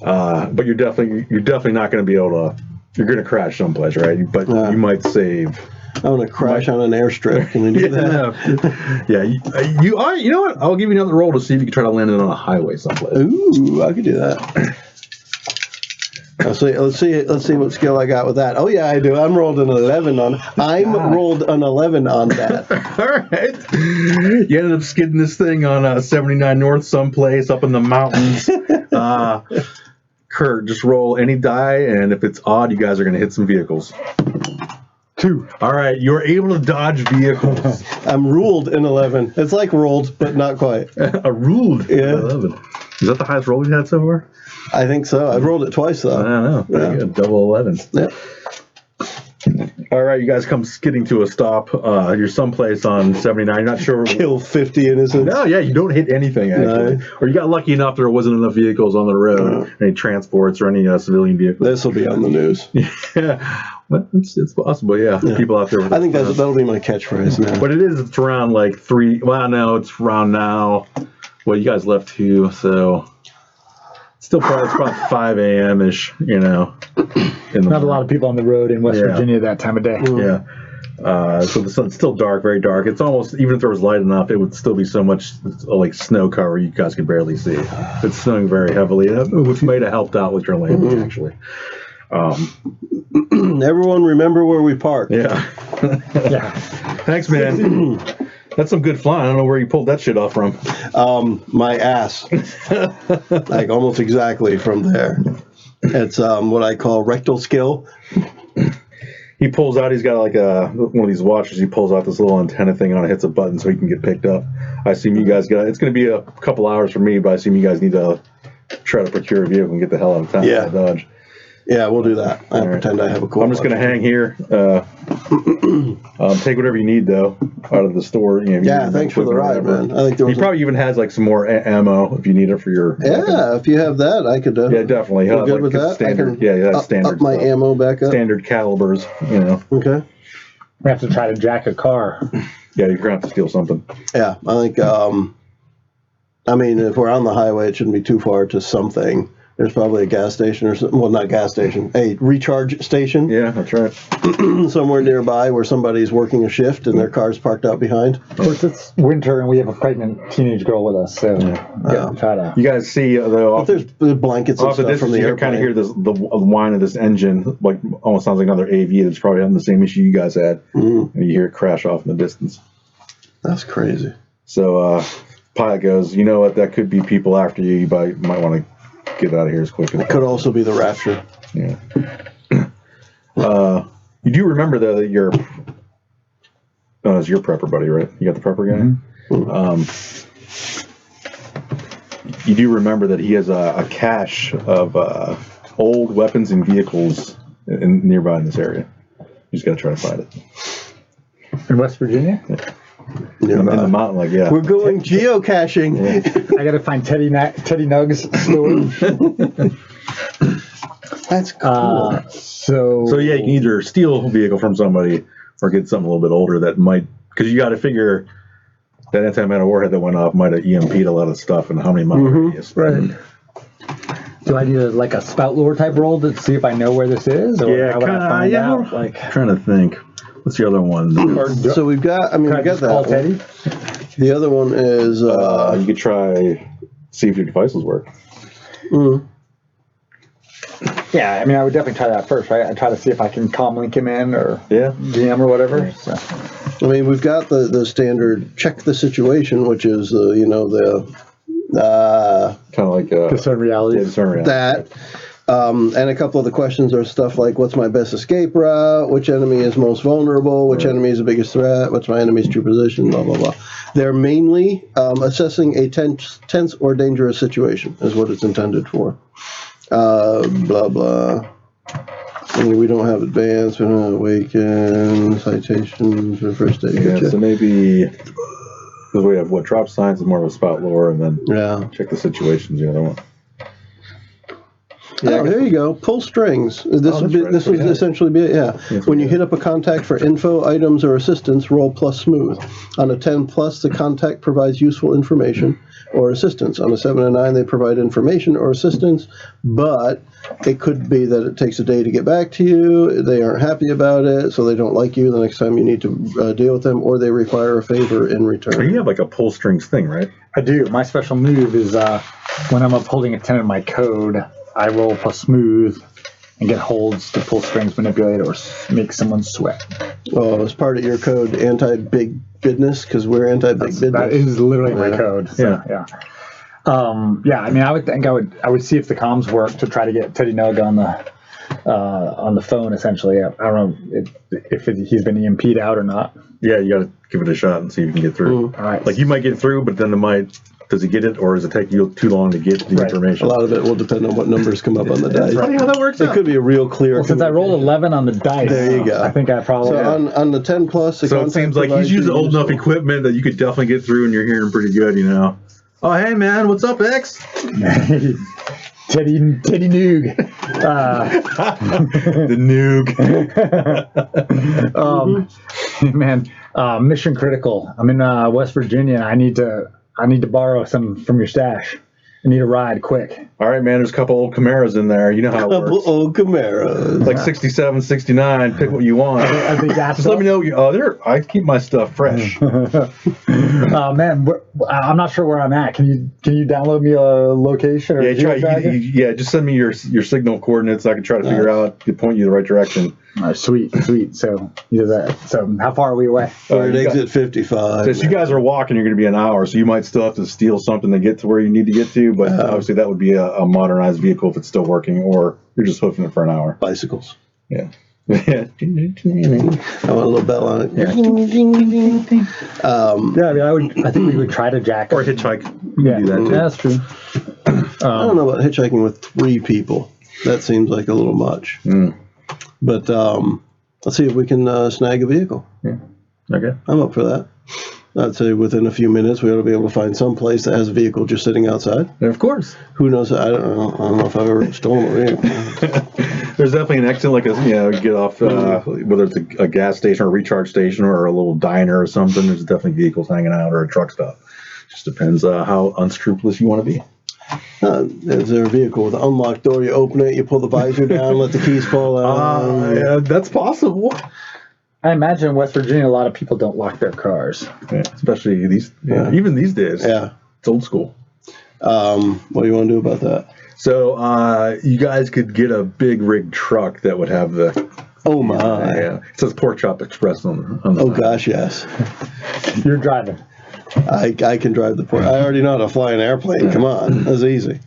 But you're definitely not going to be able to. You're going to crash someplace, right? But you might save. I'm going to crash on an airstrip. Can we do that? Yeah. You know what? I'll give you another roll to see if you can try to land it on a highway someplace. Ooh, I could do that. Let's see what skill I got with that. Oh yeah, I do. I'm rolled an 11 on. Rolled an 11 on that. All right. You ended up skidding this thing on 79 North someplace up in the mountains. Kurt, just roll any die, and if it's odd, you guys are going to hit some vehicles. 2. All right, you're able to dodge vehicles. I'm ruled in 11. It's like rolled, but not quite. A ruled 11. Is that the highest roll we've had so far? I think so. I've rolled it twice, though. I don't know. Pretty good. Double 11. Yeah. All right, you guys come skidding to a stop. You're someplace on 79. You're not sure. Kill 50 innocents. No, yeah, you don't hit anything, actually. No. Or you got lucky enough there wasn't enough vehicles on the road, any transports or any civilian vehicles. This will be on the news. Yeah. Well, it's possible, yeah. People out there. I think that'll be my catchphrase now. But it's around like 3. Well, no, it's around now. Well, you guys left too, so still probably it's about 5 a.m. ish. In the Not a lot of people on the road in West Yeah. Virginia that time of day. Yeah. So the sun's still dark, very dark. It's almost, even if there was light enough, it would still be so much like snow cover you guys could barely see. It's snowing very heavily, which might have helped out with your landing, actually. Everyone remember where we parked. Yeah. Yeah. Thanks, man. That's some good flying. I don't know where you pulled that shit off from. My ass. Like almost exactly from there. It's what I call rectal skill. He pulls out, he's got like one of these watches, he pulls out this little antenna thing on it, hits a button so he can get picked up. I assume you guys it's going to be a couple hours for me, but I assume you guys need to try to procure a vehicle and get the hell out of town. Yeah. Dodge. Yeah, we'll do that. I pretend I have a cool I'm just going to hang here. Take whatever you need, though, out of the store. Yeah, thanks for the ride, man. I think there was he probably even has like some more ammo if you need it for your. Yeah, if you have that, I could. Yeah, definitely. Good like with that. Standard. I can that's standard. Up my stuff. ammo back up. Standard calibers. Okay. We have to try to jack a car. Yeah, you're gonna have to steal something. Yeah, I think. I mean, if we're on the highway, it shouldn't be too far to something. There's probably a gas station or something. Well, not gas station, a recharge station. Yeah, that's right. Somewhere nearby where somebody's working a shift and their car's parked out behind. Of course, it's winter and we have a pregnant teenage girl with us, so try to. You guys see though. But there's blankets and off the stuff from distance, the you airplane. kind of hear the whine of this engine, like almost sounds like another AV that's probably having the same issue you guys had. And you hear it crash off in the distance. That's crazy. So pilot goes, you know what? That could be people after you. You might want to get out of here as quick as It could also be the Rapture. Yeah. You do remember though that it's your prepper buddy, right? You got the prepper guy. Mm-hmm. You do remember that he has a cache of old weapons and vehicles nearby in this area. You just got to try to find it. In West Virginia? In the mountain, We're going geocaching. Yeah. I got to find Teddy Nugg's store. That's cool. So yeah, you can either steal a vehicle from somebody or get something a little bit older that might, because you got to figure that anti-matter warhead that went off might have EMP'd a lot of stuff and how many miles radius. Right. Do I need a spout lore type roll to see if I know where this is? Or Yeah, how would I find out? I'm trying to think. What's the other one? So we've got. I mean, we got that. Call one. Teddy? The other one is. You could try see if your devices work. Yeah, I mean, I would definitely try that first, right? I try to see if I can comm link him in or DM or whatever. So. I mean, we've got the standard check the situation, which is the kind of like discern reality. Yeah, discern reality. that. And a couple of the questions are stuff like, what's my best escape route? Which enemy is most vulnerable? Which enemy is the biggest threat? What's my enemy's true position? Blah, blah, blah. They're mainly assessing a tense or dangerous situation is what it's intended for. Blah, blah. I mean, we don't have advanced, we don't have awaken, citations, for first aid. Yeah, Gotcha. so maybe because we have drop signs is more of a spout lore, and then check the situations. The other one. Yeah, there you go. Pull strings. This would essentially be it. Yeah. When you hit up a contact for info, items, or assistance, roll plus smooth. On a 10 plus, the contact provides useful information or assistance. On a 7 and 9, they provide information or assistance, but it could be that it takes a day to get back to you. They aren't happy about it, so they don't like you the next time you need to deal with them, or they require a favor in return. You have like a pull strings thing, right? I do. My special move is when I'm upholding a tenant of my code, I roll plus smooth and get holds to pull strings, manipulate, or make someone sweat. Oh, as part of your code, anti-big business, because we're anti-big business. That is literally my code. So, yeah. I mean, I would think I would see if the comms work to try to get Teddy Nug on the phone. Essentially, I don't know if he's been EMP'd out or not. Yeah, you got to give it a shot and see if you can get through. All right. Like you might get through, but then it might. Does he get it, or does it take you too long to get the information? A lot of it will depend on what numbers come up on the dice. Funny how that works out. It could be a real clear. Well, since I rolled 11 on the dice, there you go. I think I probably. So on the 10 plus, so it seems like he's using old enough equipment that you could definitely get through, and you're hearing pretty good, Oh, hey man, what's up, X? Teddy Noog. The Noog. Man, mission critical. I'm in West Virginia, and I need to I need to borrow some from your stash. I need a ride quick. All right, man. There's a couple old Camaros in there. You know how it Couple works. old Camaros. Like 67, 69. Pick what you want. Are they gassed Just let up? me know. I keep my stuff fresh. Oh man, I'm not sure where I'm at. Can you download me a location or Just send me your signal coordinates. I can try to figure out to point you the right direction. All right, sweet. So you do that. So how far are we away? We're at exit 55. Since you guys are walking, you're going to be an hour, so you might still have to steal something to get to where you need to get to. But obviously, that would be a modernized vehicle if it's still working, or you're just hoofing it for an hour. Bicycles. Yeah. I want a little bell on it. Yeah, I think we would try to jack Or it. hitchhike. You can do that too. Yeah, that's true. I don't know about hitchhiking with 3 people. That seems like a little much. But let's see if we can snag a vehicle. Yeah. Okay. I'm up for that. I'd say within a few minutes we ought to be able to find some place that has a vehicle just sitting outside. And of course. Who knows? I don't know if I've ever stolen a vehicle. There's definitely an exit, like you get off, whether it's a gas station or a recharge station or a little diner or something. There's definitely vehicles hanging out or a truck stop. Just depends how unscrupulous you want to be. Is there a vehicle with an unlocked door? You open it, you pull the visor down, let the keys fall out. Yeah, that's possible. I imagine in West Virginia, a lot of people don't lock their cars. Yeah, especially even these days. Yeah. It's old school. What do you want to do about that? So you guys could get a big rig truck that would have the. Oh my! Yeah, it says Pork Chop Express on the. Oh gosh, yes. You're driving. I can drive the port. I already know how to fly an airplane. Come on, that's easy.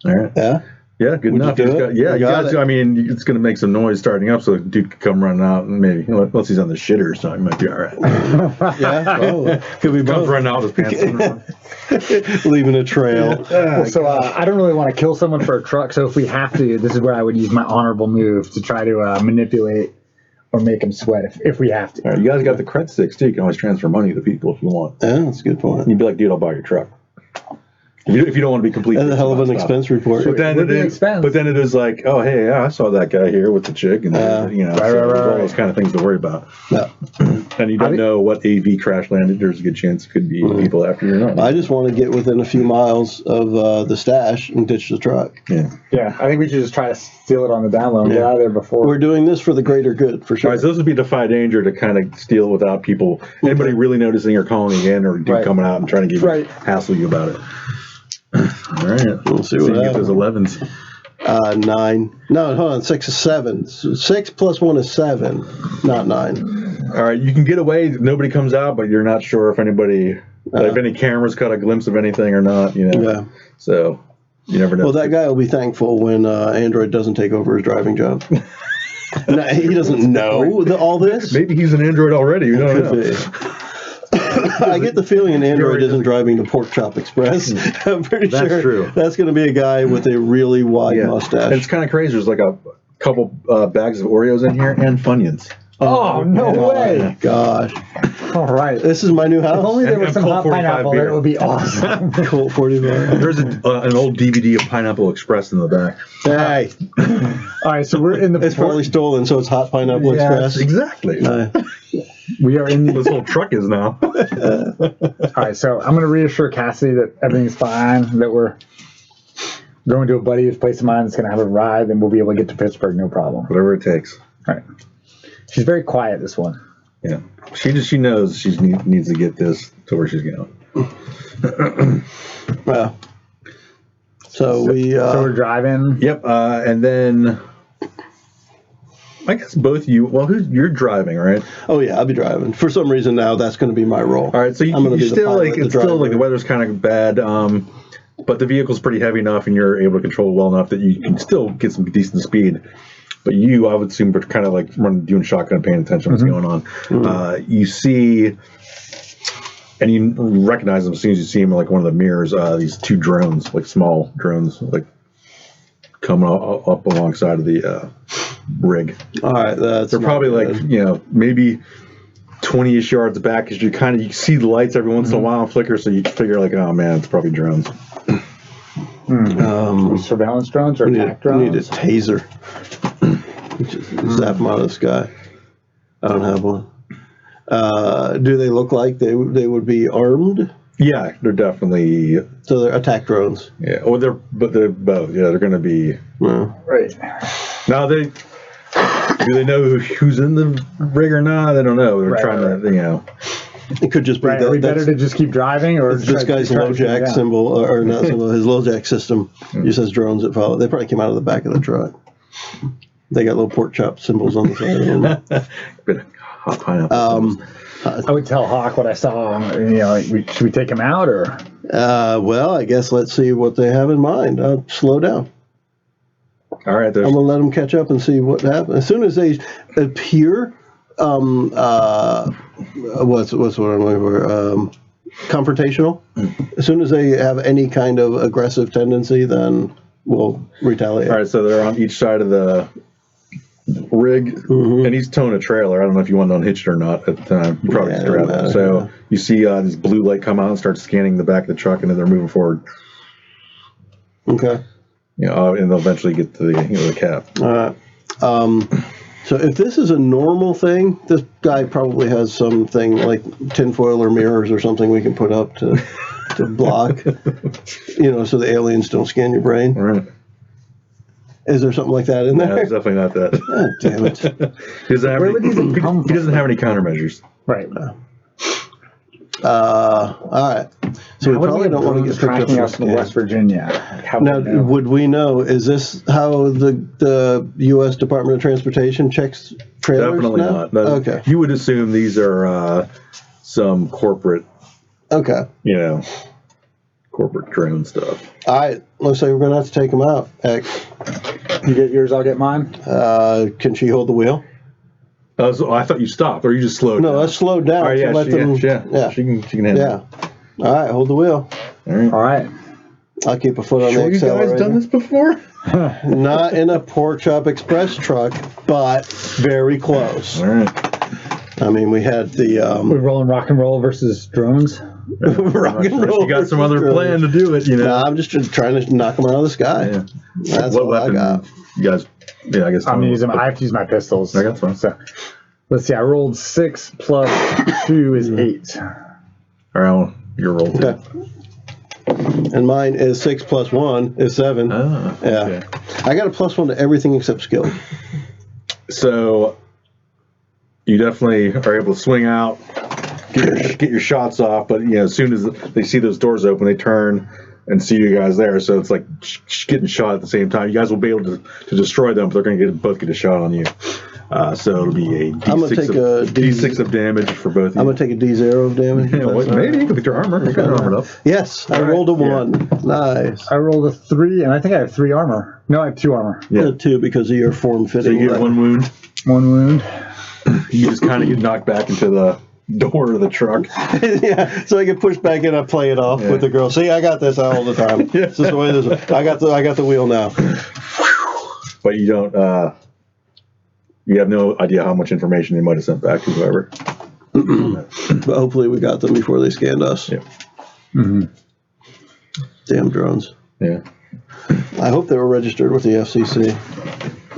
All right. Yeah. Yeah, good Would enough. you do it? You You got guys. it. I mean, it's going to make some noise starting up, so the dude could come running out and maybe, unless he's on the shitter or something, he might be all right. Yeah. Oh, could be Comes both. running out with his pants. Leaving a trail. So I don't really want to kill someone for a truck. So if we have to, this is where I would use my honorable move to try to manipulate or make them sweat if we have to. All right, you guys got the cred sticks too. You can always transfer money to people if you want. Yeah, that's a good point. You'd be like, dude, I'll buy your truck. If you don't want to be completely. That's a hell of an expense report. But then, it is like, oh, hey, yeah, I saw that guy here with the chick, and there's all those kind of things to worry about. Yeah. And you don't know what AV crash landed. There's a good chance it could be people after you're not. I just want to get within a few miles of the stash and ditch the truck. Yeah. Yeah, I think we should just try to steal it on the down low and get out of there before. We're doing this for the greater good, for sure. All right, so this would be defy danger to kind of steal without people, anybody really noticing or calling in or dude coming out and trying to hassle you about it. All right. We'll see so what you get happens. those 11s. 9. No, hold on. 6 is 7. 6 plus 1 is 7, not 9. All right, you can get away. Nobody comes out, but you're not sure if if any cameras caught a glimpse of anything or not. Yeah. So you never know. Well, that guy will be thankful when Android doesn't take over his driving job. No, he doesn't know all this. Maybe he's an Android already. You don't know. Could be. I get the feeling an Android isn't driving the Pork Chop Express. I'm pretty sure true. That's going to be a guy with a really wide mustache. And it's kind of crazy. There's like a couple bags of Oreos in here and Funyuns. Oh, no way. Gosh. All right. This is my new house. If only there was And some Colt hot 45 pineapple, beer. that would be awesome. Colt 45. There's an old DVD of Pineapple Express in the back. Hey, All right, so we're in the it's probably stolen, so it's Hot Pineapple Express. Exactly. we are in the. This whole truck is now. All right, so I'm going to reassure Cassidy that everything's fine, that we're going to a buddy whose place of mine that's going to have a ride, and we'll be able to get to Pittsburgh, no problem. Whatever it takes. All right. She's very quiet, this one. Yeah. She knows she needs to get this to where she's going. Well, so we. So we're driving. Yep. And then I guess both you. Well, you're driving, right? Oh yeah, I'll be driving. For some reason now, that's going to be my role. All right. So I'm gonna you be the still pilot, like the it's still like driver. the weather's kind of bad. But the vehicle's pretty heavy enough, and you're able to control it well enough that you can still get some decent speed. But you, I would assume, are kind of like doing shotgun, paying attention to what's going on. You see, and you recognize them as soon as you see them in like one of the mirrors. These 2 drones, like small drones, like coming up alongside of the rig. All right, They're probably like maybe 20-ish yards back, because you see the lights every once in a while flicker, so you figure like, oh man, it's probably drones. Surveillance drones or attack We need a drones? taser. Just zap them out of the sky. I don't have one. Do they look like they would be armed? Yeah, they're definitely. So they're attack drones. Yeah, or they're both. Yeah, they're going to be. Yeah. Right. Now do they know who's in the rig or not? I don't know. They're trying to, It could just be Right. Are we better to just keep driving, or this guy's LoJack symbol, or not symbol, his LoJack system uses drones that follow. They probably came out of the back of the truck. They got little pork chop symbols on the side of them. Bit of hot pineapple. I would tell Hawk what I saw. Should we take him out, or? Well, I guess let's see what they have in mind. Slow down. All right, I'm gonna let them catch up and see what happens. As soon as they appear, what's what I'm looking for? Confrontational. As soon as they have any kind of aggressive tendency, then we'll retaliate. All right, so they're on each side of the rig, and he's towing a trailer. I don't know if you want to unhitch it or not at the time. You probably just grab it. So you see this blue light come out and start scanning the back of the truck, and then they're moving forward. Okay. And they'll eventually get to the cab. All right. So if this is a normal thing, this guy probably has something like tinfoil or mirrors or something we can put up to block, so the aliens don't scan your brain. All right. Is there something like that in there? No, it's definitely not that. Oh, damn it. He doesn't have any countermeasures. Right. All right. So we probably don't want to get picked tracking up us in West Virginia. Now, would we know? Is this how the U.S. Department of Transportation checks trailers? Definitely now? not. No, Okay. You would assume these are some corporate, Okay. corporate drone stuff. All right. Looks like we're going to have to take them out. X. You get yours, I'll get mine. Can she hold the wheel? So I thought you stopped, or you just slowed down. No, let's slow down. All right, yeah, Yeah. She can handle it. Yeah. All right. Hold the wheel. All right. I'll keep a foot on the Sure, you accelerator. guys done this before? Not in a Pork Chop Express truck, but very close. All right. I mean, we had the We're rolling rock and roll versus drones. rock and roll. You got some other versus plan to do it, No, I'm just trying to knock them out of the sky. Yeah. That's What all weapon I got. you guys? Yeah, I guess. I have to use my pistols. I got some. So, let's see. I rolled 6 plus 2 is 8. All right, well, your roll. Too. Okay. And mine is 6 plus 1 is 7. Ah, Yeah. okay. I got a plus 1 to everything except skill. So you definitely are able to swing out, get your shots off, but as soon as they see those doors open, they turn and see you guys there. So it's like getting shot at the same time. You guys will be able to destroy them, but they're going to both get a shot on you. So it'll be a D6 of damage for both of you. I'm going to take a D0 of damage. Maybe you can put your armor. You got armored up. Yes, I rolled a 1. Nice. I rolled a 3, and I think I have 3 armor. No, I have 2 armor. Yeah. 2 because of your form fitting. So you get 1 wound. 1 wound. You just kind of get knocked back into the door of the truck. Yeah, so I get pushed back in. I play it off with the girl. See, I got this all the time. This is the way this is. I got the wheel now. But you don't. You have no idea how much information they might have sent back to whoever. But hopefully we got them before they scanned us. Yeah. Mm-hmm. Damn drones. Yeah. I hope they were registered with the FCC.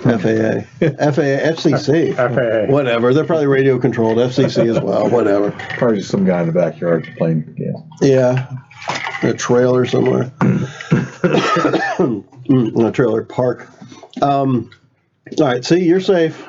FAA. FCC. FAA. Whatever. They're probably radio controlled. FCC as well. Whatever. Probably just some guy in the backyard playing games. Yeah. A trailer somewhere. A trailer park. All right. See, you're safe.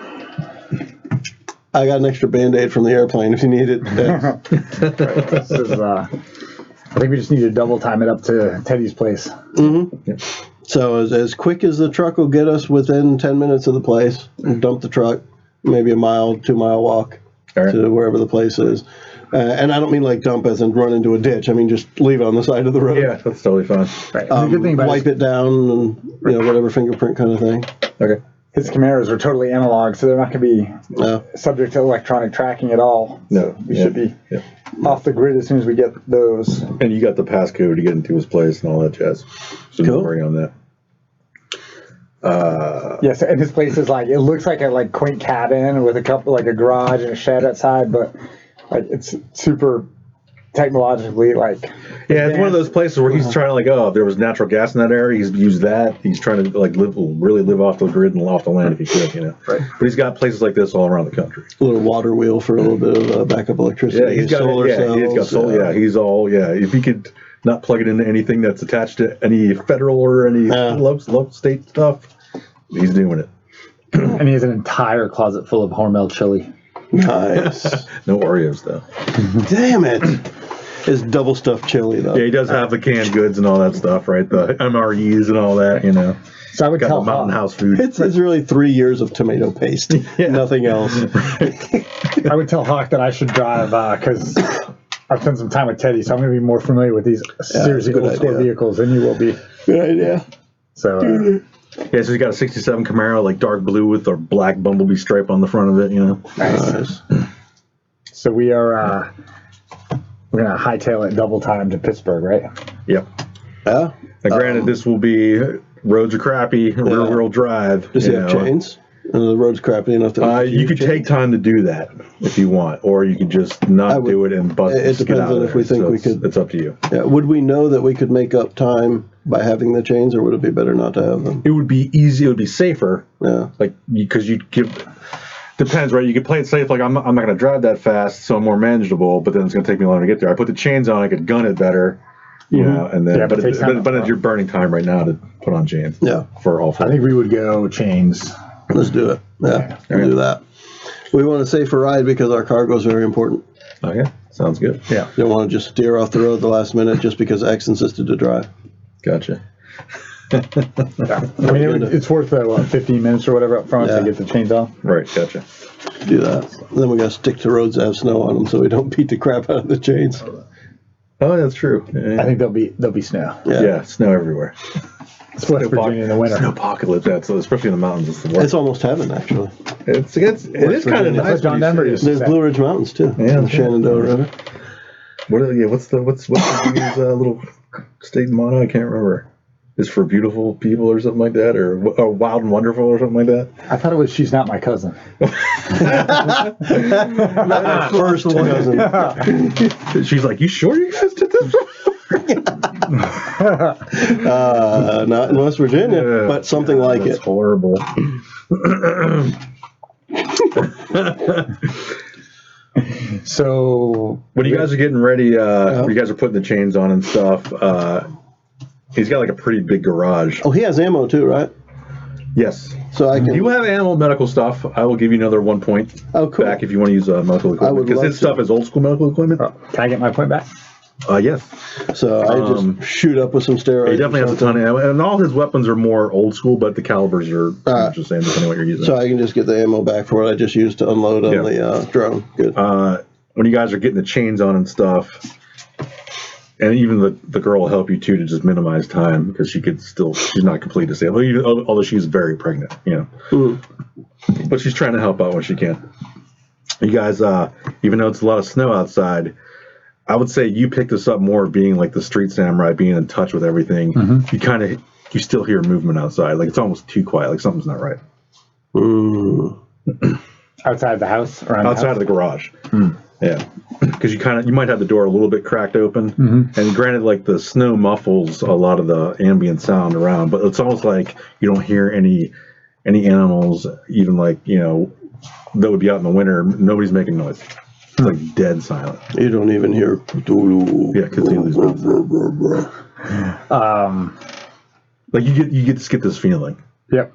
I got an extra Band-Aid from the airplane if you need it. Right, this is, I think we just need to double time it up to Teddy's place. Mm-hmm. Yeah. So as quick as the truck will get us within 10 minutes of the place, dump the truck, maybe a 2-mile walk to wherever the place is. And I don't mean like dump as in run into a ditch. I mean just leave it on the side of the road. Yeah, that's totally fine. Right. The good thing about wipe it down and whatever fingerprint kind of thing. Okay. his Camaros are totally analog, so they're not going to be subject to electronic tracking at all. No. We should be off the grid as soon as we get those. And you got the passcode to get into his place and all that jazz. So don't worry on that. Yes, and his place is like, it looks like a quaint cabin with a couple, like a garage and a shed outside, but like it's super technologically like. Yeah, it's one of those places where he's trying to like, oh, if there was natural gas in that area, he's used that. He's trying to like really live off the grid and off the land if he could, you know. Right. But he's got places like this all around the country. A little water wheel for a little bit of backup electricity. Yeah, he's got solar cells. He's got solar. Yeah, he's all If he could not plug it into anything that's attached to any federal or any local state stuff, he's doing it. And he has an entire closet full of Hormel chili. Nice. No Oreos though. Damn it. It's double stuffed chili though. Yeah, he does have the canned goods and all that stuff, right? The MREs and all that, you know. So I would Got tell the Mountain House food. It's really 3 years of tomato paste. Nothing else. I would tell Hawk that I should drive because I've spent some time with Teddy, so I'm going to be more familiar with these seriously good old school idea. vehicles than you will be. Good idea. So Yeah, so he's got a 67 Camaro, like dark blue with a black bumblebee stripe on the front of it, you know. Nice. so we are we're going to hightail it double time to Pittsburgh, right? Yep. Yeah. Now, granted, this will be roads are crappy, rear-wheel drive. Does he have chains? The road's crappy enough that You could take time to do that if you want, or you could just not do it and bust. It depends on if we think we could. It's up to you. Yeah. Would we know that we could make up time by having the chains, or would it be better not to have them? It would be easy. It would be safer. Yeah. Like because you give. Depends, right? You could play it safe, like I'm not going to drive that fast, so I'm more manageable. But then it's going to take me longer to get there. I put the chains on, I could gun it better, you know. And then, but you're burning time right now to put on chains. Yeah. For all. I think we would go chains. Let's do it. Yeah. We'll do that. We want a safer ride because our cargo is very important. Okay, sounds good. Yeah. You don't want to just steer off the road the last minute just because X insisted to drive. Gotcha. I mean, it's worth 15 minutes or whatever up front to get the chains off. Right, gotcha. Do that. Then we got to stick to roads that have snow on them so we don't beat the crap out of the chains. Oh, that's true. I think there'll be snow. Yeah, snow everywhere. It's West Virginia in the winter. Snowpocalypse, especially in the mountains. It's the worst. It's almost heaven, actually. It is kind of nice. John Denver used to There's say. Blue Ridge Mountains too. Yeah, the Shenandoah River. What's the little state motto? I can't remember. Is for beautiful people or something like that, or wild and wonderful or something like that. I thought it was she's not my cousin. Not first cousin. She's like, you sure you guys did this? Not in West Virginia, but something like That's it. horrible. So when you guys are getting ready, you guys are putting the chains on and stuff. He's got like a pretty big garage. Oh, he has ammo too, right? Yes. So I can. You have ammo, medical stuff. I will give you another 1 point back if you want to use medical equipment. Because his stuff is old school medical equipment. Can I get my point back? Yes. So I just shoot up with some steroids. He definitely has a ton of ammo. And all his weapons are more old school, but the calibers are just the same, depending on what you're using. So I can just get the ammo back for what I just used to unload on the drone. Good. When you guys are getting the chains on and stuff, and even the girl will help you too to just minimize time because she's not completely disabled, although she's very pregnant, you know. But she's trying to help out when she can. You guys, even though it's a lot of snow outside, I would say you picked this up more being like the street samurai, being in touch with everything. You still hear movement outside, like it's almost too quiet, like something's not right. Outside the house? Outside of the garage. Yeah, because you might have the door a little bit cracked open, and granted, like the snow muffles a lot of the ambient sound around, but it's almost like you don't hear any animals, even like that would be out in the winter. Nobody's making noise. It's like dead silent. You don't even hear Cthulhu. Yeah, Cthulhu's like you just get this feeling. Yep.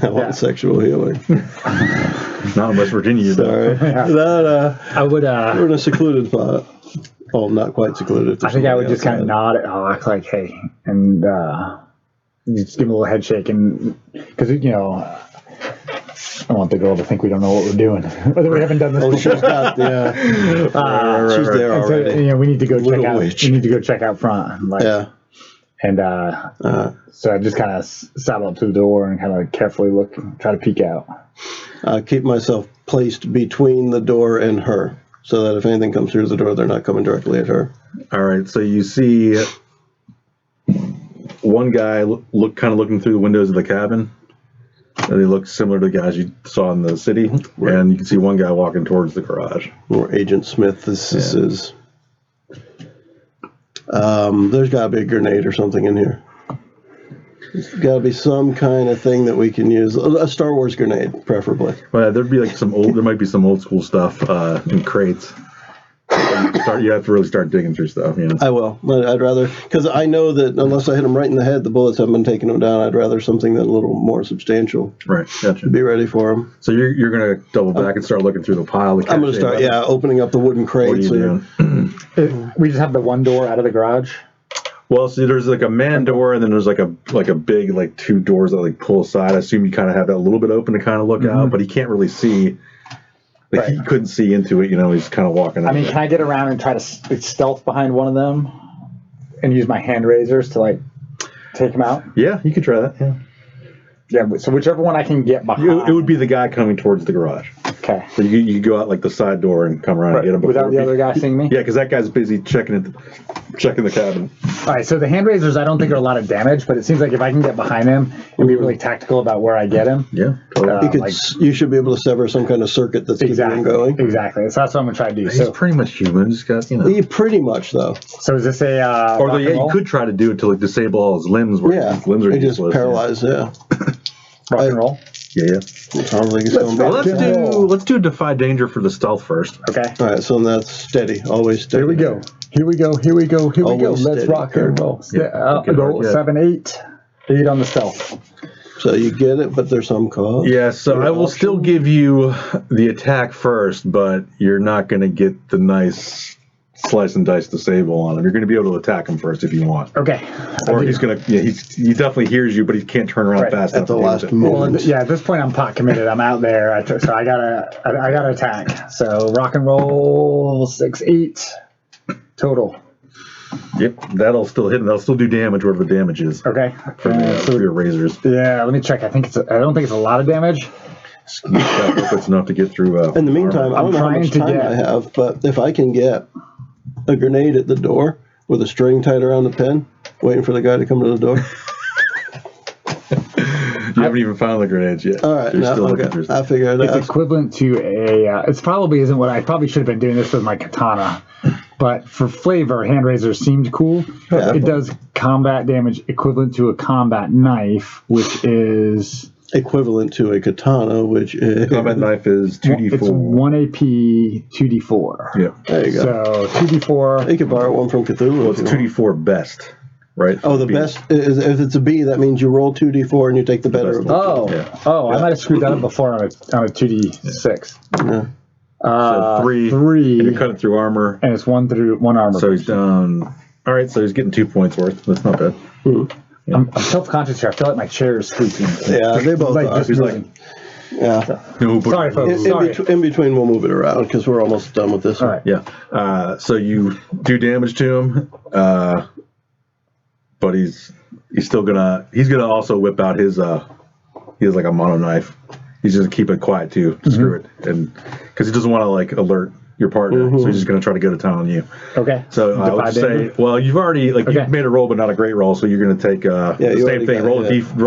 I want sexual healing. Not in West Virginia, you Sorry. I would. We're in a secluded spot. Oh, not quite secluded. I think I would just kind of nod at Hawk, like, "Hey," and just give him a little head shake, and because I don't want the girl to think we don't know what we're doing, whether we haven't done this before. She's got she's there already. So, we need to go check out. Witch. We need to go check out front. Like, And so I just kind of saddle up to the door and kind of carefully look, try to peek out. Keep myself placed between the door and her, so that if anything comes through the door, they're not coming directly at her. All right, so you see one guy looking through the windows of the cabin. And they look similar to the guys you saw in the city, and you can see one guy walking towards the garage. Or Agent Smith, this is. There's got to be a grenade or something in here. There's got to be some kind of thing that we can use. A Star Wars grenade, preferably. Well, there'd be like there might be some old school stuff in crates. You have to really start digging through stuff. You know? I will. I'd rather, because I know that unless I hit them right in the head, the bullets haven't been taking them down. I'd rather something that's a little more substantial. Right. Gotcha. Be ready for them. So you're going to double back and start looking through the pile. I'm going to start, opening up the wooden crates. What are you doing? We just have the one door out of the garage. Well, see, there's like a man door, and then there's like a big like two doors that like pull aside. I assume you kind of have that a little bit open to kind of look out, but he can't really see. Like he couldn't see into it, he's kind of walking. I mean, can I get around and try to stealth behind one of them and use my hand razors to like take them out? Yeah, you could try that. Yeah. Yeah. So whichever one I can get behind. It would be the guy coming towards the garage. Okay. So you could go out like the side door and come around and get him without the other guy seeing me. Yeah, because that guy's busy checking the cabin. All right. So the hand razors, I don't think are a lot of damage, but it seems like if I can get behind him and be really tactical about where I get him. Yeah. Totally. You should be able to sever some kind of circuit that's keeping him going. Exactly. So that's what I'm gonna try to do. He's pretty much human. He's got Pretty much though. So is this a? You could try to do it to like disable all his limbs. Where his limbs are just paralyzed. Yeah. Rock and roll. Yeah. Sounds like it's going to be. Let's do defy danger for the stealth first. Okay. All right, so that's steady, always steady. Here we go. Always Let's steady. rock and roll. Yeah. Go 7, 8. 8 on the stealth. So you get it, but there's some cost. Yeah, so I will still give you the attack first, but you're not going to get the nice slice and dice disable on him. You're going to be able to attack him first if you want. Okay. Or he's going to, he definitely hears you, but he can't turn around fast enough. At the last moment. Well, at this point I'm pot committed. I'm out there, so I gotta attack. So rock and roll 6, 8 total. Yep, that'll still hit, and that'll still do damage wherever the damage is. Okay. For your razors. Yeah, let me check. I don't think it's a lot of damage. It's enough to get through. In the meantime, I don't know how much time I have, but if I can get a grenade at the door with a string tied around the pin, waiting for the guy to come to the door. You haven't even found the grenades yet. All right, I figured it out. It's equivalent to a. It probably isn't what I probably should have been doing this with my katana, but for flavor, hand razor seemed cool. Yeah. It does combat damage equivalent to a combat knife, which is equivalent to a katana, which is combat knife is 2d4. It's 1 AP, 2d4. Yeah, there you So go. 2d4. You could borrow one from Cthulhu. Well, it's 2d4 best. Right. Oh, the best is if it's a B, that means you roll 2d4 and you take the better of it. I might have screwed that up before on a 2d6. Yeah. So 3, and you're cutting through armor, and it's 1 armor. So he's down. All right, so he's getting 2 points worth. That's not bad. Yeah. I'm self-conscious here. I feel like my chair is squeaking. Yeah, they both are. He's like, sorry, folks. In between, we'll move it around because we're almost done with this. All right. Yeah. So you do damage to him. But he's gonna also whip out his he has like a mono knife. He's just gonna keep it quiet too. Screw it, and because he doesn't want to like alert your partner, so he's just gonna try to go to town on you. Okay. So I would say, well, you've already you've made a roll, but not a great roll. So you're gonna take the same thing. Roll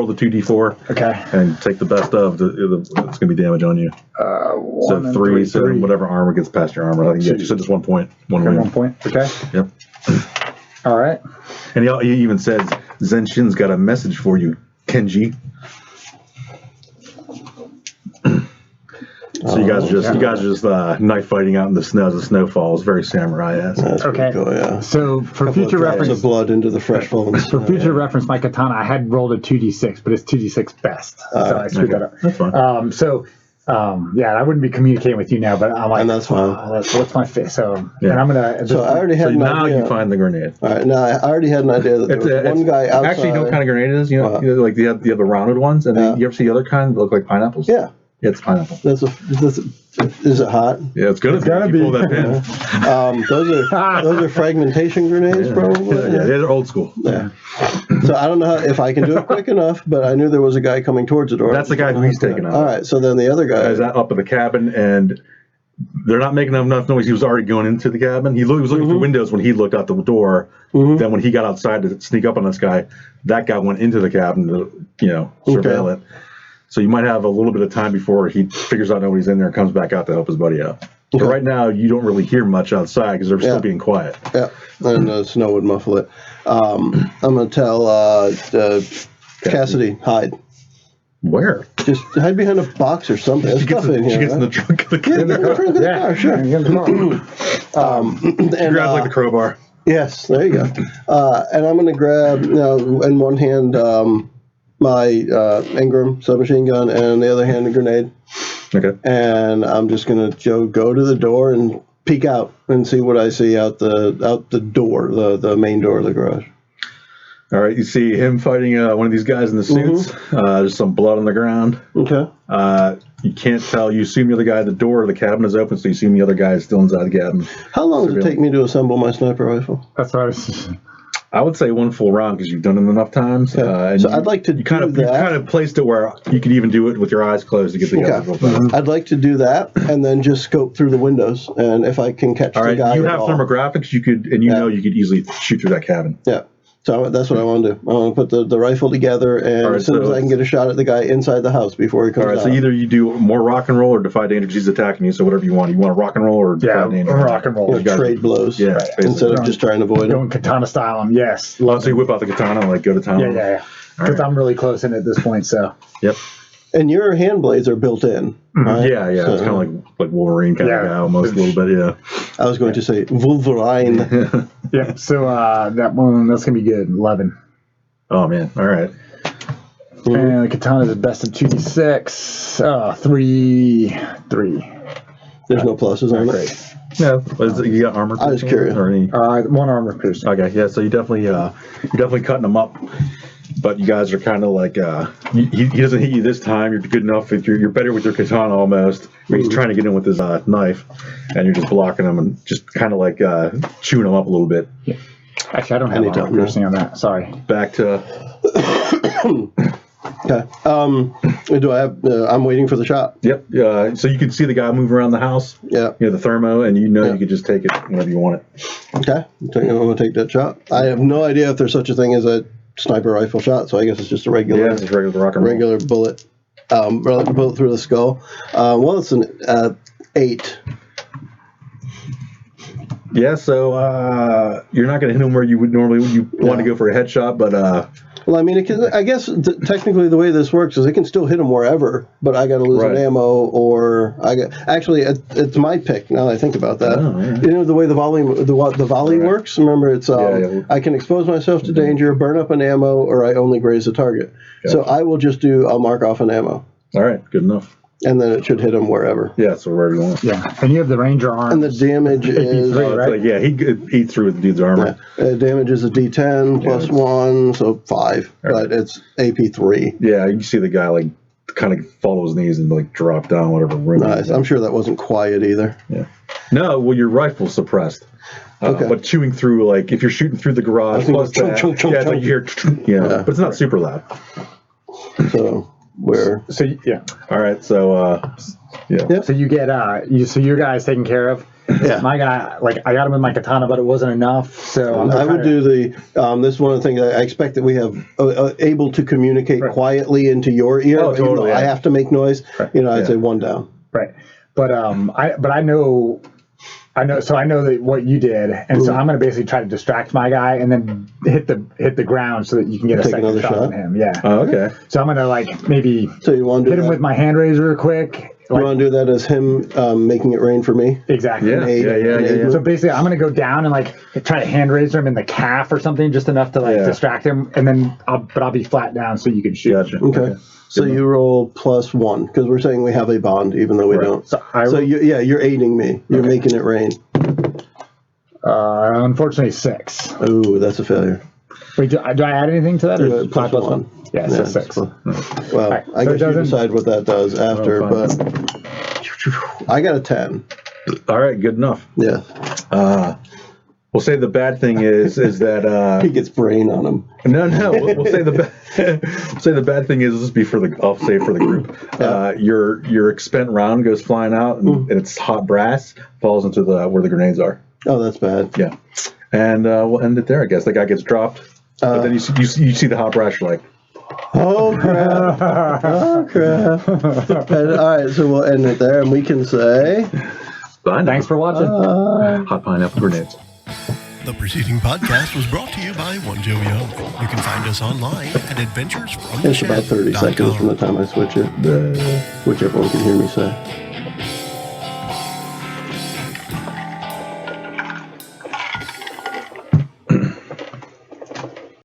the 2d4. Okay. And take the best of it's gonna be damage on you. So 3. So whatever armor gets past your armor, I think you said just 1 point. 1 point. Okay. Yep. All right. And he even says, Zenshin's got a message for you, Kenji. So you guys are just knife fighting out in the snow as the snow falls. Very samurai-esque. That's okay. Cool, yeah. So for future reference, of blood into the fresh fallen snow. For future reference, my katana, I had rolled a 2d6, but it's 2d6 best. So I screwed that up. That's fine. I wouldn't be communicating with you now, but I'm like, and that's fine. What's my face? And I'm gonna. So I already had an idea. You find the grenade. All right, now I already had an idea that there was one guy outside. Actually, you know what kind of grenade it is? You know, like you have the rounded ones, and then you ever see the other kind that look like pineapples? Yeah. Yeah, it's pineapple. Is it hot? Yeah, it's gonna be. Pull that pin. Those are fragmentation grenades, probably. Yeah, they're old school. Yeah. So I don't know if I can do it quick enough, but I knew there was a guy coming towards the door. That's the guy who he's taking out. All right, so then the other guy is up in the cabin, and they're not making enough noise. He was already going into the cabin. He was looking through windows when he looked out the door. Then when he got outside to sneak up on this guy, that guy went into the cabin to surveil it. So you might have a little bit of time before he figures out nobody's in there and comes back out to help his buddy out. But right now, you don't really hear much outside because they're still being quiet. Yeah, and the snow would muffle it. I'm going to tell Cassidy, hide. Where? Just hide behind a box or something. There's stuff in here. She gets in the trunk of the car. Yeah, get in the trunk of the car, sure. And grab like the crowbar. Yes, there you go. And I'm going to grab, in one hand, my Ingram submachine gun, and the other hand, a grenade. Okay. And I'm just going to go to the door and peek out and see what I see out the door, the main door of the garage. All right, you see him fighting one of these guys in the suits. There's some blood on the ground. Okay. You can't tell. You assume the other guy at the door of the cabin is open, so you assume the other guy is still inside the cabin. How long does it take me to assemble my sniper rifle? That's what I was. I would say one full round because you've done it enough times. And so I'd like to you kind of placed it where you could even do it with your eyes closed to get the guy real fast. I'd like to do that and then just scope through the windows, and if I can catch the guy. You have thermographics. You could easily shoot through that cabin. Yeah. So that's what I want to do. I want to put the rifle together, and as soon as I can get a shot at the guy inside the house before he comes out. All right, so either you do more rock and roll or defy danger because he's attacking you, so whatever you want. You want to rock and roll or defy danger? Rock and roll. Trade blows. Yeah, instead of just trying to avoid going katana style him. Yes. So you whip out the katana and go to town? Yeah. Because I'm really close in at this point, so. Yep. And your hand blades are built in. Right? Yeah. So, it's kind of like Wolverine kind of guy almost a little bit, yeah. I was going to say Wolverine. Yeah, so that's going to be good. 11. Oh, man. All right. And the katana is the best of 2d6. 3. There's no pluses on it. No, you got armor? I was curious. Or any? One armor piercing. Okay, yeah. So you're definitely cutting them up, but you guys are kind of like he doesn't hit you this time. You're good enough. You're better with your katana almost. He's trying to get in with his knife, and you're just blocking him and just kind of like chewing him up a little bit. Yeah. Actually, I don't have armor piercing on that. Sorry. Back to. Okay. Do I have? I'm waiting for the shot. Yep. So you can see the guy move around the house. Yeah. The thermo, and you could just take it whenever you want it. Okay. I'm going to take that shot. I have no idea if there's such a thing as a sniper rifle shot, so I guess it's just a regular. Yeah, it's just regular rock and roll. Regular bullet. Bullet through the skull. Well, it's an 8. Yeah, so you're not going to hit him where you would normally want to go for a headshot, but well, I mean, I guess technically the way this works is it can still hit him wherever, but I got to lose an ammo, or it's my pick now that I think about that. Oh, yeah. The way the volley works. Remember, it's I can expose myself to danger, burn up an ammo, or I only graze the target. Gotcha. So I will just I'll mark off an ammo. All right, good enough. And then it should hit him wherever. Yeah, so wherever you want. Yeah, and you have the ranger arm. And the damage is right? He threw the dude's armor. Yeah. Damage is a D10 plus 1, so 5. Right. But it's AP 3. Yeah, you can see the guy kind of fall to his knees and drop down whatever room. Nice. I'm sure that wasn't quiet either. Yeah. No, well, your rifle's suppressed. Okay. But chewing through, if you're shooting through the garage, plus that, it's like you hear, but it's not super loud. So. So all right, so so you get so your guy's taken care of. Yeah, my guy, I got him with my katana, but it wasn't enough. So I would do this is one of the things I expect that we have able to communicate quietly into your ear. Oh, totally. I have to make noise. Right. I'd say 1 down. Right, but I know that what you did, and so I'm going to basically try to distract my guy and then hit the ground so that you can get a second shot on him. Yeah. Oh, okay. So I'm going to maybe you want to hit him with my hand razor real quick. You want to do that as him making it rain for me? Exactly. Yeah. So basically, I'm going to go down and try to hand razor him in the calf or something, just enough to distract him, and then I'll be flat down so you can shoot. Gotcha. Okay. So you roll +1 because we're saying we have a bond, even though we don't. So you're aiding me. You're making it rain. Unfortunately, 6. Ooh, that's a failure. Wait, do I add anything to that? Or +1. Yeah, it's a 6. Well, I guess you decide what that does after, but I got a 10. All right, good enough. Yeah. We'll say the bad thing is that he gets brain on him. No. We'll say the bad thing is this be for the. I'll say for the group. Your expent round goes flying out, and it's hot brass falls into where the grenades are. Oh, that's bad. Yeah, and we'll end it there. I guess the guy gets dropped, but then you see the hot brass. You're like, oh crap! Oh crap! All right, so we'll end it there, and we can say. Bye now. Thanks for watching. Hot pineapple grenades. The preceding podcast was brought to you by One Joe Young. You can find us online at adventuresfromtheshed.com. It's about 30 seconds from the time I switch it, which everyone can hear me say.